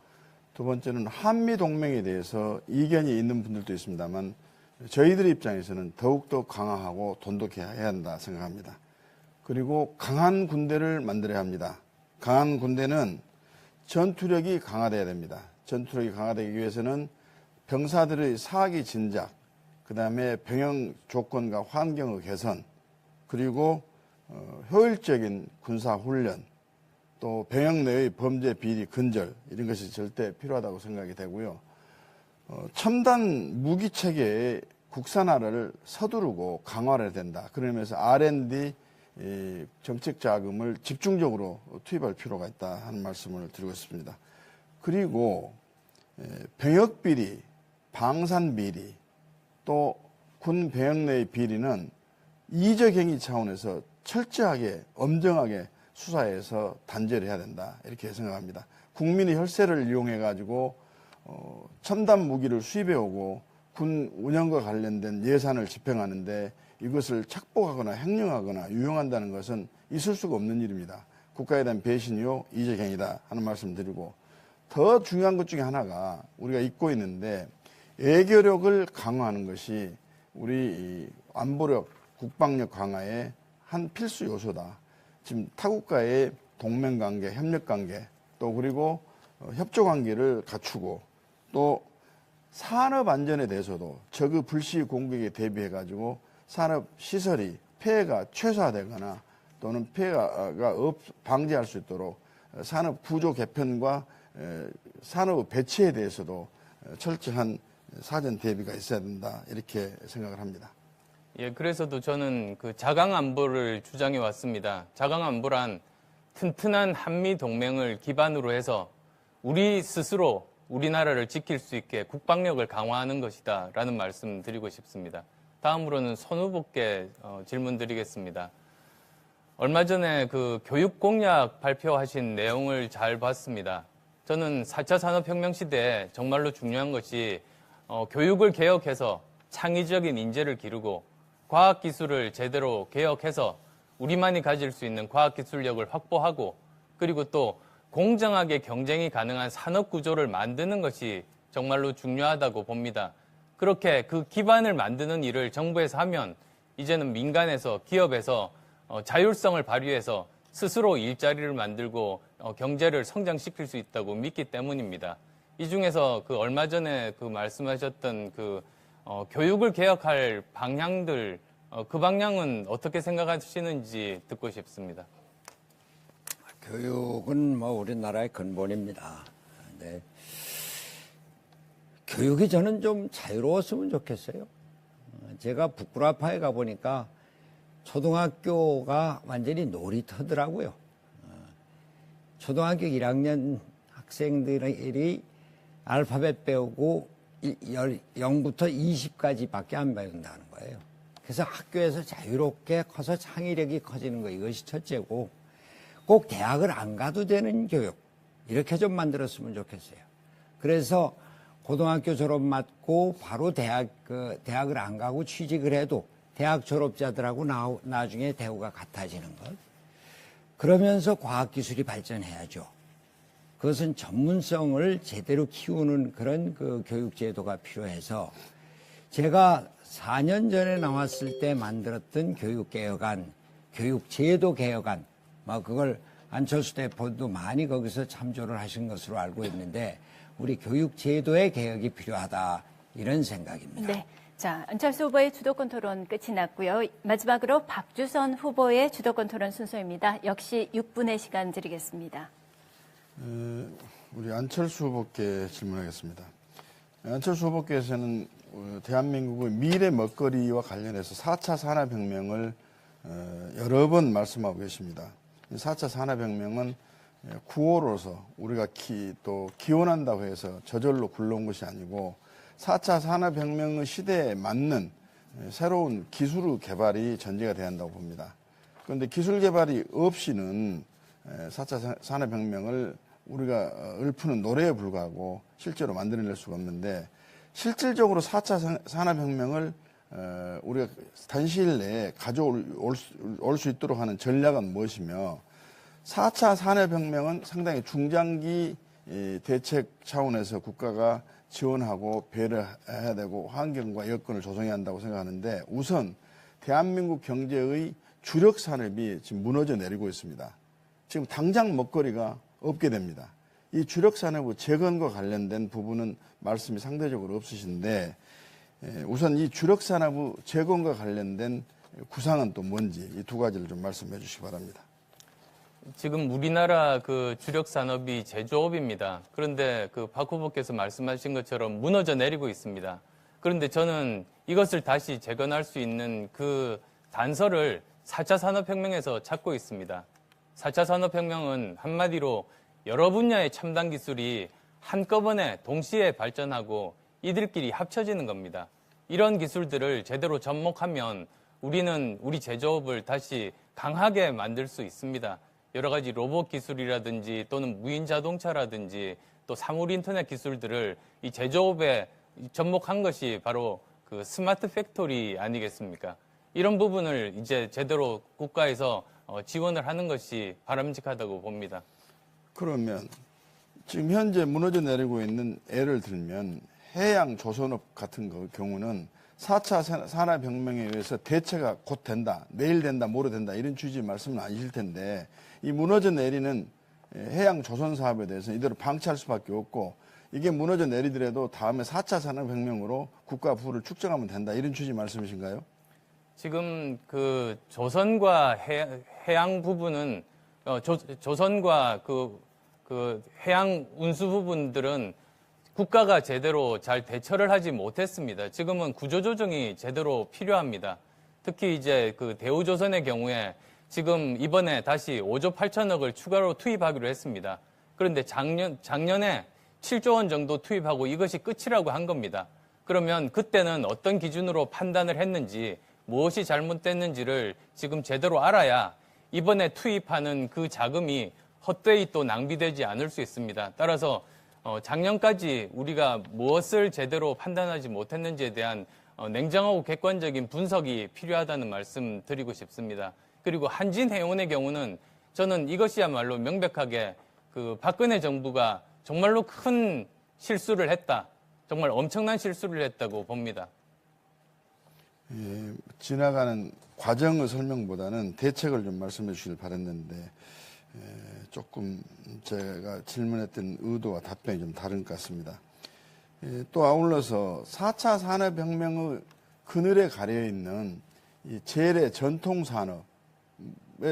두 번째는 한미동맹에 대해서 이견이 있는 분들도 있습니다만 저희들 입장에서는 더욱더 강화하고 돈독해야 한다 생각합니다. 그리고 강한 군대를 만들어야 합니다. 강한 군대는 전투력이 강화돼야 됩니다. 전투력이 강화되기 위해서는 병사들의 사기 진작, 그 다음에 병영 조건과 환경의 개선, 그리고 효율적인 군사훈련, 또 병영 내의 범죄 비리 근절, 이런 것이 절대 필요하다고 생각이 되고요. 첨단 무기 체계의 국산화를 서두르고 강화를 해야 된다. 그러면서 R&D 정책 자금을 집중적으로 투입할 필요가 있다 하는 말씀을 드리고 싶습니다. 그리고 병역 비리, 방산 비리, 또 군 병역 내의 비리는 이적 행위 차원에서 철저하게 엄정하게 수사해서 단죄를 해야 된다 이렇게 생각합니다. 국민의 혈세를 이용해 가지고 첨단 무기를 수입해 오고 군 운영과 관련된 예산을 집행하는데 이것을 착복하거나 횡령하거나 유용한다는 것은 있을 수가 없는 일입니다. 국가에 대한 배신이요 이적 행위다 하는 말씀 드리고, 더 중요한 것 중에 하나가 우리가 잊고 있는데 외교력을 강화하는 것이 우리 안보력, 국방력 강화의 한 필수 요소다. 지금 타국과의 동맹관계, 협력관계, 또 그리고 협조관계를 갖추고, 또 산업 안전에 대해서도 적의 불시 공격에 대비해가지고 산업 시설이 폐해가 최소화되거나 또는 폐해가 방지할 수 있도록 산업 구조 개편과 산업 배치에 대해서도 철저한 사전 대비가 있어야 된다 이렇게 생각을 합니다. 예, 그래서도 저는 그 자강 안보를 주장해 왔습니다. 자강 안보란 튼튼한 한미 동맹을 기반으로 해서 우리 스스로 우리나라를 지킬 수 있게 국방력을 강화하는 것이다라는 말씀 드리고 싶습니다. 다음으로는 손 후보께 질문 드리겠습니다. 얼마 전에 그 교육 공약 발표하신 내용을 잘 봤습니다. 저는 4차 산업혁명 시대에 정말로 중요한 것이 교육을 개혁해서 창의적인 인재를 기르고 과학기술을 제대로 개혁해서 우리만이 가질 수 있는 과학기술력을 확보하고, 그리고 또 공정하게 경쟁이 가능한 산업구조를 만드는 것이 정말로 중요하다고 봅니다. 그렇게 그 기반을 만드는 일을 정부에서 하면 이제는 민간에서, 기업에서 자율성을 발휘해서 스스로 일자리를 만들고 경제를 성장시킬 수 있다고 믿기 때문입니다. 이 중에서 그 얼마 전에 그 말씀하셨던 그 교육을 개혁할 방향들, 그 방향은 어떻게 생각하시는지 듣고 싶습니다. 교육은 뭐 우리나라의 근본입니다. 네. 교육이 저는 좀 자유로웠으면 좋겠어요. 제가 북구라파에 가보니까 초등학교가 완전히 놀이터더라고요. 초등학교 1학년 학생들이 알파벳 배우고 0부터 20까지밖에 안 배운다는 거예요. 그래서 학교에서 자유롭게 커서 창의력이 커지는 거, 이것이 첫째고, 꼭 대학을 안 가도 되는 교육, 이렇게 좀 만들었으면 좋겠어요. 그래서 고등학교 졸업 맞고 바로 대학을 안 가고 취직을 해도 대학 졸업자들하고 나중에 대우가 같아지는 것. 그러면서 과학기술이 발전해야죠. 그것은 전문성을 제대로 키우는 그런 그 교육제도가 필요해서, 제가 4년 전에 나왔을 때 만들었던 교육개혁안, 교육제도 개혁안, 그걸 안철수 대표도 많이 거기서 참조를 하신 것으로 알고 있는데, 우리 교육제도의 개혁이 필요하다, 이런 생각입니다. 네. 자, 안철수 후보의 주도권 토론 끝이 났고요. 마지막으로 박주선 후보의 주도권 토론 순서입니다. 역시 6분의 시간 드리겠습니다. 우리 안철수 후보께 질문하겠습니다. 안철수 후보께서는 대한민국의 미래 먹거리와 관련해서 4차 산업혁명을 여러 번 말씀하고 계십니다. 4차 산업혁명은 구호로서 우리가 또 기원한다고 해서 저절로 굴러온 것이 아니고 4차 산업혁명의 시대에 맞는 새로운 기술 개발이 전제가 돼야 한다고 봅니다. 그런데 기술 개발이 없이는 4차 산업혁명을 우리가 읊는 노래에 불과하고 실제로 만들어낼 수가 없는데 실질적으로 4차 산업혁명을 우리가 단시일 내에 가져올 수 있도록 하는 전략은 무엇이며 4차 산업혁명은 상당히 중장기 대책 차원에서 국가가 지원하고 배려해야 되고 환경과 여건을 조성해야 한다고 생각하는데 우선 대한민국 경제의 주력 산업이 지금 무너져 내리고 있습니다. 지금 당장 먹거리가 없게 됩니다. 이 주력 산업의 재건과 관련된 부분은 말씀이 상대적으로 없으신데 우선 이 주력 산업의 재건과 관련된 구상은 또 뭔지 이 두 가지를 좀 말씀해 주시기 바랍니다. 지금 우리나라 그 주력 산업이 제조업입니다. 그런데 그 박 후보께서 말씀하신 것처럼 무너져 내리고 있습니다. 그런데 저는 이것을 다시 재건할 수 있는 그 단서를 4차 산업혁명에서 찾고 있습니다. 4차 산업혁명은 한마디로 여러 분야의 첨단 기술이 한꺼번에 동시에 발전하고 이들끼리 합쳐지는 겁니다. 이런 기술들을 제대로 접목하면 우리는 우리 제조업을 다시 강하게 만들 수 있습니다. 여러 가지 로봇 기술이라든지 또는 무인 자동차라든지 또 사물 인터넷 기술들을 이 제조업에 접목한 것이 바로 그 스마트 팩토리 아니겠습니까? 이런 부분을 이제 제대로 국가에서 지원을 하는 것이 바람직하다고 봅니다. 그러면 지금 현재 무너져 내리고 있는 예를 들면 해양 조선업 같은 경우는 4차 산업혁명에 의해서 대체가 곧 된다, 내일 된다, 모레 된다 이런 취지의 말씀은 아니실 텐데 이 무너져 내리는 해양 조선 사업에 대해서는 이대로 방치할 수밖에 없고 이게 무너져 내리더라도 다음에 4차 산업혁명으로 국가 부를 축적하면 된다 이런 취지 말씀이신가요? 지금 그 조선과 해양 부분은 조선과 그 해양 운수 부분들은 국가가 제대로 잘 대처를 하지 못했습니다. 지금은 구조조정이 제대로 필요합니다. 특히 이제 그 대우조선의 경우에 지금 이번에 다시 5조 8천억을 추가로 투입하기로 했습니다. 그런데 작년에 7조 원 정도 투입하고 이것이 끝이라고 한 겁니다. 그러면 그때는 어떤 기준으로 판단을 했는지 무엇이 잘못됐는지를 지금 제대로 알아야 이번에 투입하는 그 자금이 헛되이 또 낭비되지 않을 수 있습니다. 따라서 작년까지 우리가 무엇을 제대로 판단하지 못했는지에 대한 냉정하고 객관적인 분석이 필요하다는 말씀 드리고 싶습니다. 그리고 한진해운의 경우는 저는 이것이야말로 명백하게 그 박근혜 정부가 정말로 큰 실수를 했다. 정말 엄청난 실수를 했다고 봅니다. 예, 지나가는 과정의 설명보다는 대책을 좀 말씀해 주시길 바랬는데 조금 제가 질문했던 의도와 답변이 좀 다른 것 같습니다. 또 아울러서 4차 산업혁명의 그늘에 가려있는 이 재래 전통산업에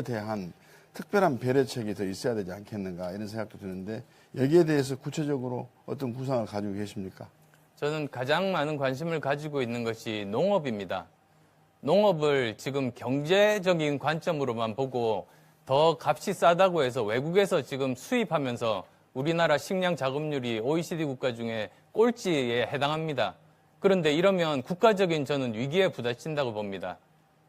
대한 특별한 배려책이 더 있어야 되지 않겠는가 이런 생각도 드는데 여기에 대해서 구체적으로 어떤 구상을 가지고 계십니까? 저는 가장 많은 관심을 가지고 있는 것이 농업입니다. 농업을 지금 경제적인 관점으로만 보고 더 값이 싸다고 해서 외국에서 지금 수입하면서 우리나라 식량 자급률이 OECD 국가 중에 꼴찌에 해당합니다. 그런데 이러면 국가적인 저는 위기에 부딪힌다고 봅니다.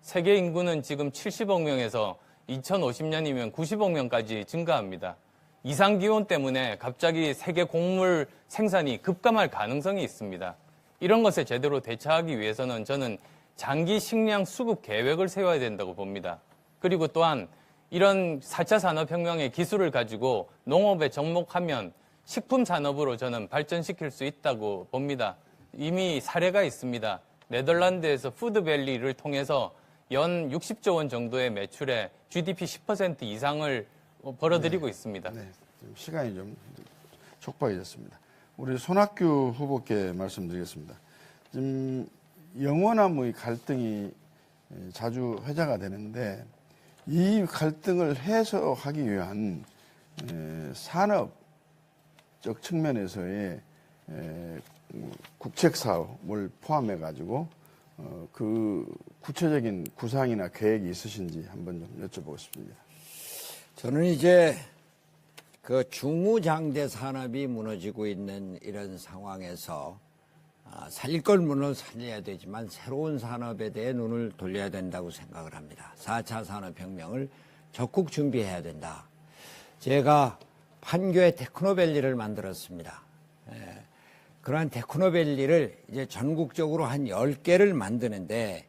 세계 인구는 지금 70억 명에서 2050년이면 90억 명까지 증가합니다. 이상기온 때문에 갑자기 세계 곡물 생산이 급감할 가능성이 있습니다. 이런 것에 제대로 대처하기 위해서는 저는 장기 식량 수급 계획을 세워야 된다고 봅니다. 그리고 또한 이런 4차 산업혁명의 기술을 가지고 농업에 접목하면 식품 산업으로 저는 발전시킬 수 있다고 봅니다. 이미 사례가 있습니다. 네덜란드에서 푸드밸리를 통해서 연 60조 원 정도의 매출에 GDP 10% 이상을 벌어들이고 있습니다. 네, 시간이 좀 촉박해졌습니다. 우리 손학규 후보께 말씀드리겠습니다. 지금 영원함의 갈등이 자주 회자가 되는데 이 갈등을 해소하기 위한 산업적 측면에서의 국책사업을 포함해 가지고 그 구체적인 구상이나 계획이 있으신지 한번 좀 여쭤보고 싶습니다. 저는 이제 그 중우장대 산업이 무너지고 있는 이런 상황에서 살릴 걸 물론 살려야 되지만 새로운 산업에 대해 눈을 돌려야 된다고 생각을 합니다. 4차 산업혁명을 적극 준비해야 된다. 제가 판교에 테크노밸리를 만들었습니다. 그러한 테크노밸리를 이제 전국적으로 한 10개를 만드는데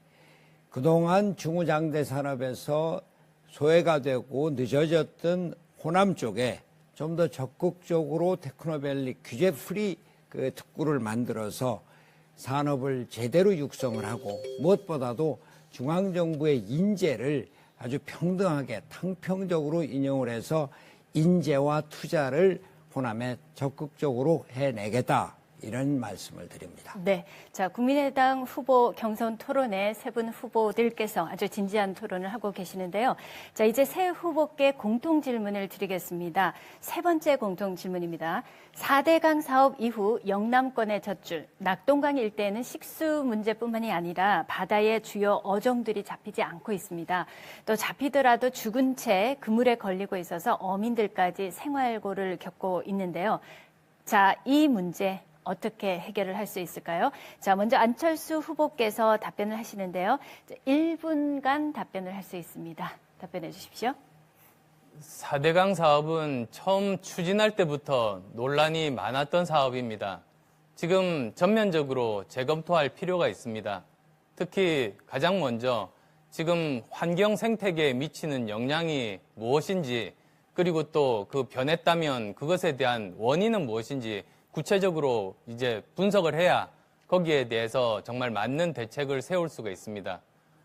그동안 중우장대 산업에서 소외가 되고 늦어졌던 호남 쪽에 좀 더 적극적으로 테크노밸리 규제 프리 그 특구를 만들어서 산업을 제대로 육성을 하고 무엇보다도 중앙정부의 인재를 아주 평등하게 탕평적으로 인용을 해서 인재와 투자를 호남에 적극적으로 해내겠다. 이런 말씀을 드립니다. 네. 자, 국민의당 후보 경선 토론에 세 분 후보들께서 아주 진지한 토론을 하고 계시는데요. 자, 이제 세 후보께 공통 질문을 드리겠습니다. 세 번째 공통 질문입니다. 4대강 사업 이후 영남권의 젖줄, 낙동강 일대에는 식수 문제뿐만이 아니라 바다의 주요 어종들이 잡히지 않고 있습니다. 또 잡히더라도 죽은 채 그물에 걸리고 있어서 어민들까지 생활고를 겪고 있는데요. 자, 이 문제 어떻게 해결을 할 수 있을까요? 자, 먼저 안철수 후보께서 답변을 하시는데요. 1분간 답변을 할 수 있습니다. 답변해 주십시오. 4대강 사업은 처음 추진할 때부터 논란이 많았던 사업입니다. 지금 전면적으로 재검토할 필요가 있습니다. 특히 가장 먼저 지금 환경 생태계에 미치는 영향이 무엇인지, 그리고 또 그 변했다면 그것에 대한 원인은 무엇인지 구체적으로 이제 분석을 해야 거기에 대해서 정말 맞는 대책을 세울 수가 있습니다.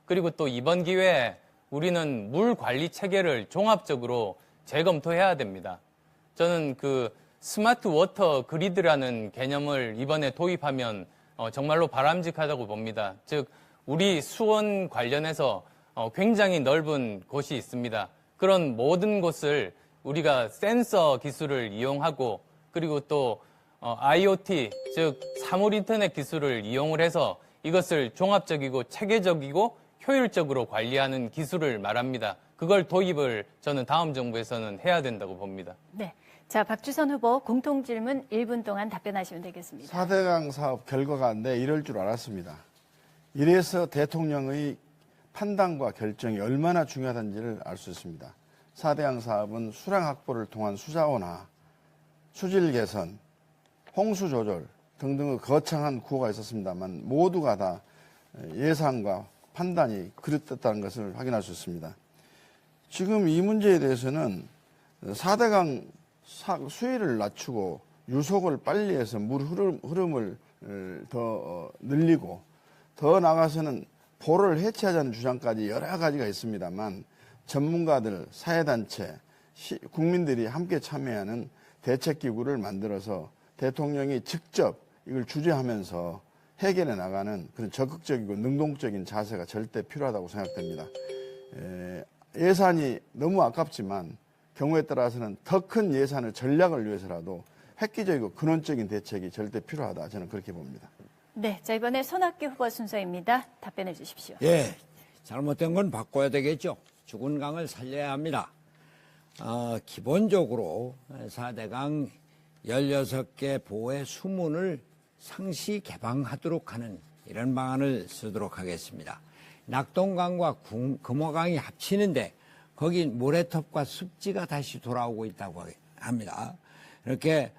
그리고 또 이번 기회에 우리는 물 관리 체계를 종합적으로 재검토해야 됩니다. 저는 그 스마트 워터 그리드라는 개념을 이번에 도입하면 정말로 바람직하다고 봅니다. 즉, 우리 수원 관련해서 굉장히 넓은 곳이 있습니다. 그런 모든 곳을 우리가 센서 기술을 이용하고, 그리고 또 IoT, 즉 사물 인터넷 기술을 이용을 해서 이것을 종합적이고 체계적이고 효율적으로 관리하는 기술을 말합니다. 그걸 도입을 저는 다음 정부에서는 해야 된다고 봅니다. 네. 자, 박주선 후보 공통 질문 1분 동안 답변하시면 되겠습니다. 4대강 사업 결과가 이럴 줄 알았습니다. 이래서 대통령의 판단과 결정이 얼마나 중요하다는지를 알 수 있습니다. 4대강 사업은 수량 확보를 통한 수자원화, 수질 개선, 홍수 조절 등등의 거창한 구호가 있었습니다만 모두가 다 예상과 판단이 그릇됐다는 것을 확인할 수 있습니다. 지금 이 문제에 대해서는 4대강 수위를 낮추고 유속을 빨리 해서 물 흐름을 더 늘리고 더 나아가서는 보를 해체하자는 주장까지 여러 가지가 있습니다만 전문가들, 사회단체, 국민들이 함께 참여하는 대책기구를 만들어서 대통령이 직접 이걸 주재하면서 해결해 나가는 그런 적극적이고 능동적인 자세가 절대 필요하다고 생각됩니다. 예산이 너무 아깝지만 경우에 따라서는 더 큰 예산을 전략을 위해서라도 획기적이고 근원적인 대책이 절대 필요하다. 저는 그렇게 봅니다. 네, 자, 이번에 손학규 후보 순서입니다. 답변해 주십시오. 예, 잘못된 건 바꿔야 되겠죠. 죽은 강을 살려야 합니다. 기본적으로 4대강 16개 보호의 수문을 상시 개방하도록 하는 이런 방안을 쓰도록 하겠습니다. 낙동강과 금호강이 합치는데 거기 모래톱과 습지가 다시 돌아오고 있다고 합니다. 이렇게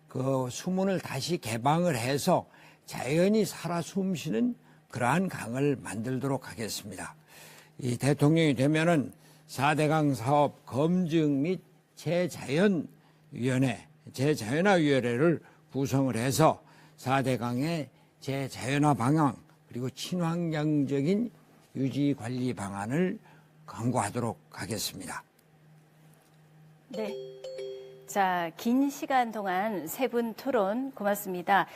그 수문을 다시 개방을 해서 자연이 살아 숨쉬는 그러한 강을 만들도록 하겠습니다. 이 대통령이 되면은 4대강 사업 검증 및 재자연화위원회를 구성을 해서 4대강의 재자연화 방향 그리고 친환경적인 유지 관리 방안을 강구하도록 하겠습니다. 네. 자, 긴 시간 동안 세 분 토론 고맙습니다.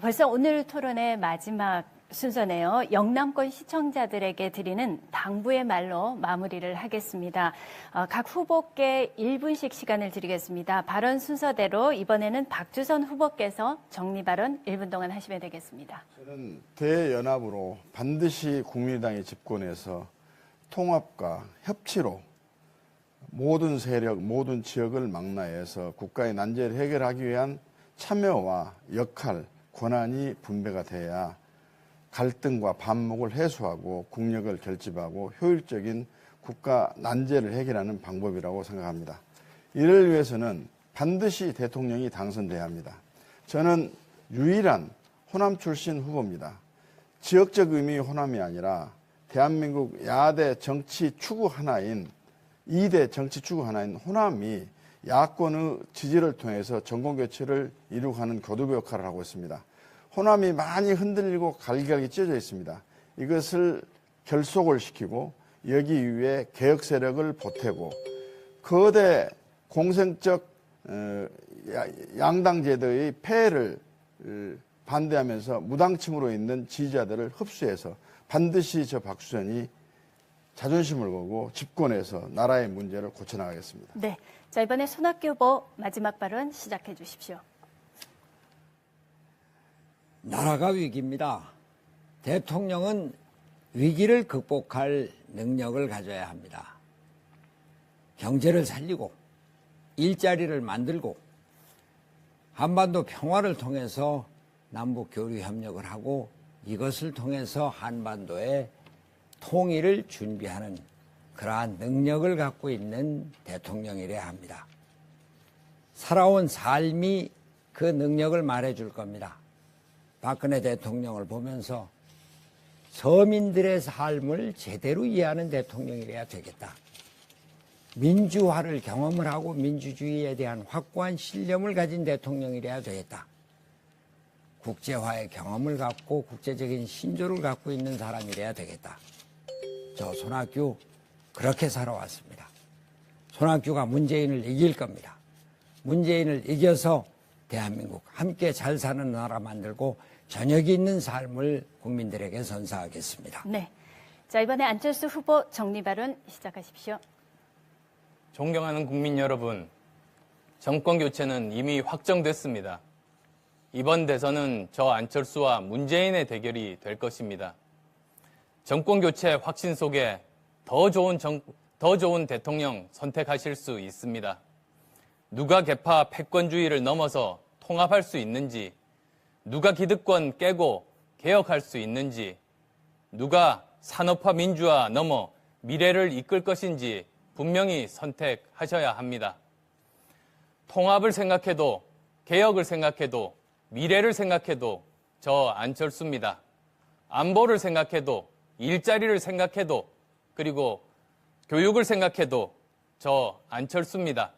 벌써 오늘 토론의 마지막 순서네요. 영남권 시청자들에게 드리는 당부의 말로 마무리를 하겠습니다. 각 후보께 1분씩 시간을 드리겠습니다. 발언 순서대로 이번에는 박주선 후보께서 정리 발언 1분 동안 하시면 되겠습니다. 저는 대연합으로 반드시 국민의당이 집권해서 통합과 협치로 모든 세력, 모든 지역을 망라해서 국가의 난제를 해결하기 위한 참여와 역할, 권한이 분배가 돼야 갈등과 반목을 해소하고 국력을 결집하고 효율적인 국가 난제를 해결하는 방법이라고 생각합니다. 이를 위해서는 반드시 대통령이 당선돼야 합니다. 저는 유일한 호남 출신 후보입니다. 지역적 의미의 호남이 아니라 대한민국 야대 정치 추구 하나인 2대 정치 추구 하나인 호남이 야권의 지지를 통해서 정권교체를 이루고 하는 교두보 역할을 하고 있습니다. 호남이 많이 흔들리고 갈기갈기 찢어져 있습니다. 이것을 결속을 시키고 여기 위에 개혁 세력을 보태고 거대 공생적 양당 제도의 폐해를 반대하면서 무당층으로 있는 지지자들을 흡수해서 반드시 저 박수현이 자존심을 걸고 집권해서 나라의 문제를 고쳐나가겠습니다. 네, 자 이번에 손학규 후보 마지막 발언 시작해 주십시오. 나라가 위기입니다. 대통령은 위기를 극복할 능력을 가져야 합니다. 경제를 살리고 일자리를 만들고 한반도 평화를 통해서 남북 교류 협력을 하고 이것을 통해서 한반도의 통일을 준비하는 그러한 능력을 갖고 있는 대통령이래야 합니다. 살아온 삶이 그 능력을 말해줄 겁니다. 박근혜 대통령을 보면서 서민들의 삶을 제대로 이해하는 대통령이래야 되겠다. 민주화를 경험을 하고 민주주의에 대한 확고한 신념을 가진 대통령이래야 되겠다. 국제화의 경험을 갖고 국제적인 신조를 갖고 있는 사람이래야 되겠다. 저 손학규 그렇게 살아왔습니다. 손학규가 문재인을 이길 겁니다. 문재인을 이겨서 대한민국 함께 잘 사는 나라 만들고 저녁이 있는 삶을 국민들에게 선사하겠습니다. 네, 자 이번에 안철수 후보 정리 발언 시작하십시오. 존경하는 국민 여러분, 정권 교체는 이미 확정됐습니다. 이번 대선은 저 안철수와 문재인의 대결이 될 것입니다. 정권 교체 확신 속에 더 좋은 대통령 선택하실 수 있습니다. 누가 계파 패권주의를 넘어서 통합할 수 있는지, 누가 기득권 깨고 개혁할 수 있는지, 누가 산업화 민주화 넘어 미래를 이끌 것인지 분명히 선택하셔야 합니다. 통합을 생각해도, 개혁을 생각해도, 미래를 생각해도 저 안철수입니다. 안보를 생각해도, 일자리를 생각해도, 그리고 교육을 생각해도 저 안철수입니다.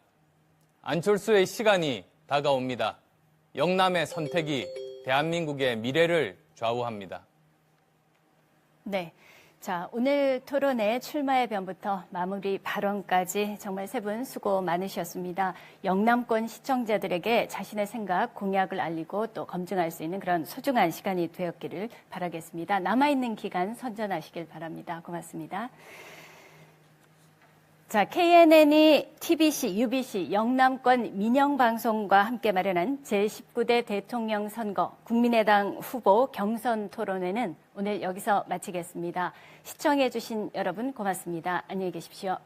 안철수의 시간이 다가옵니다. 영남의 선택이 대한민국의 미래를 좌우합니다. 네. 자, 오늘 토론회 출마의 변부터 마무리 발언까지 정말 세 분 수고 많으셨습니다. 영남권 시청자들에게 자신의 생각, 공약을 알리고 또 검증할 수 있는 그런 소중한 시간이 되었기를 바라겠습니다. 남아있는 기간 선전하시길 바랍니다. 고맙습니다. 자, KNN이 TBC, UBC, 영남권 민영방송과 함께 마련한 제19대 대통령 선거 국민의당 후보 경선 토론회는 오늘 여기서 마치겠습니다. 시청해주신 여러분 고맙습니다. 안녕히 계십시오.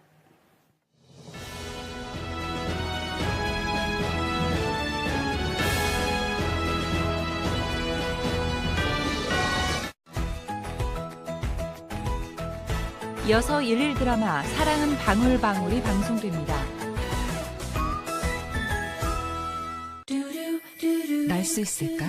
이어서 일일 드라마 사랑은 방울방울이 방송됩니다. 날 수 있을까?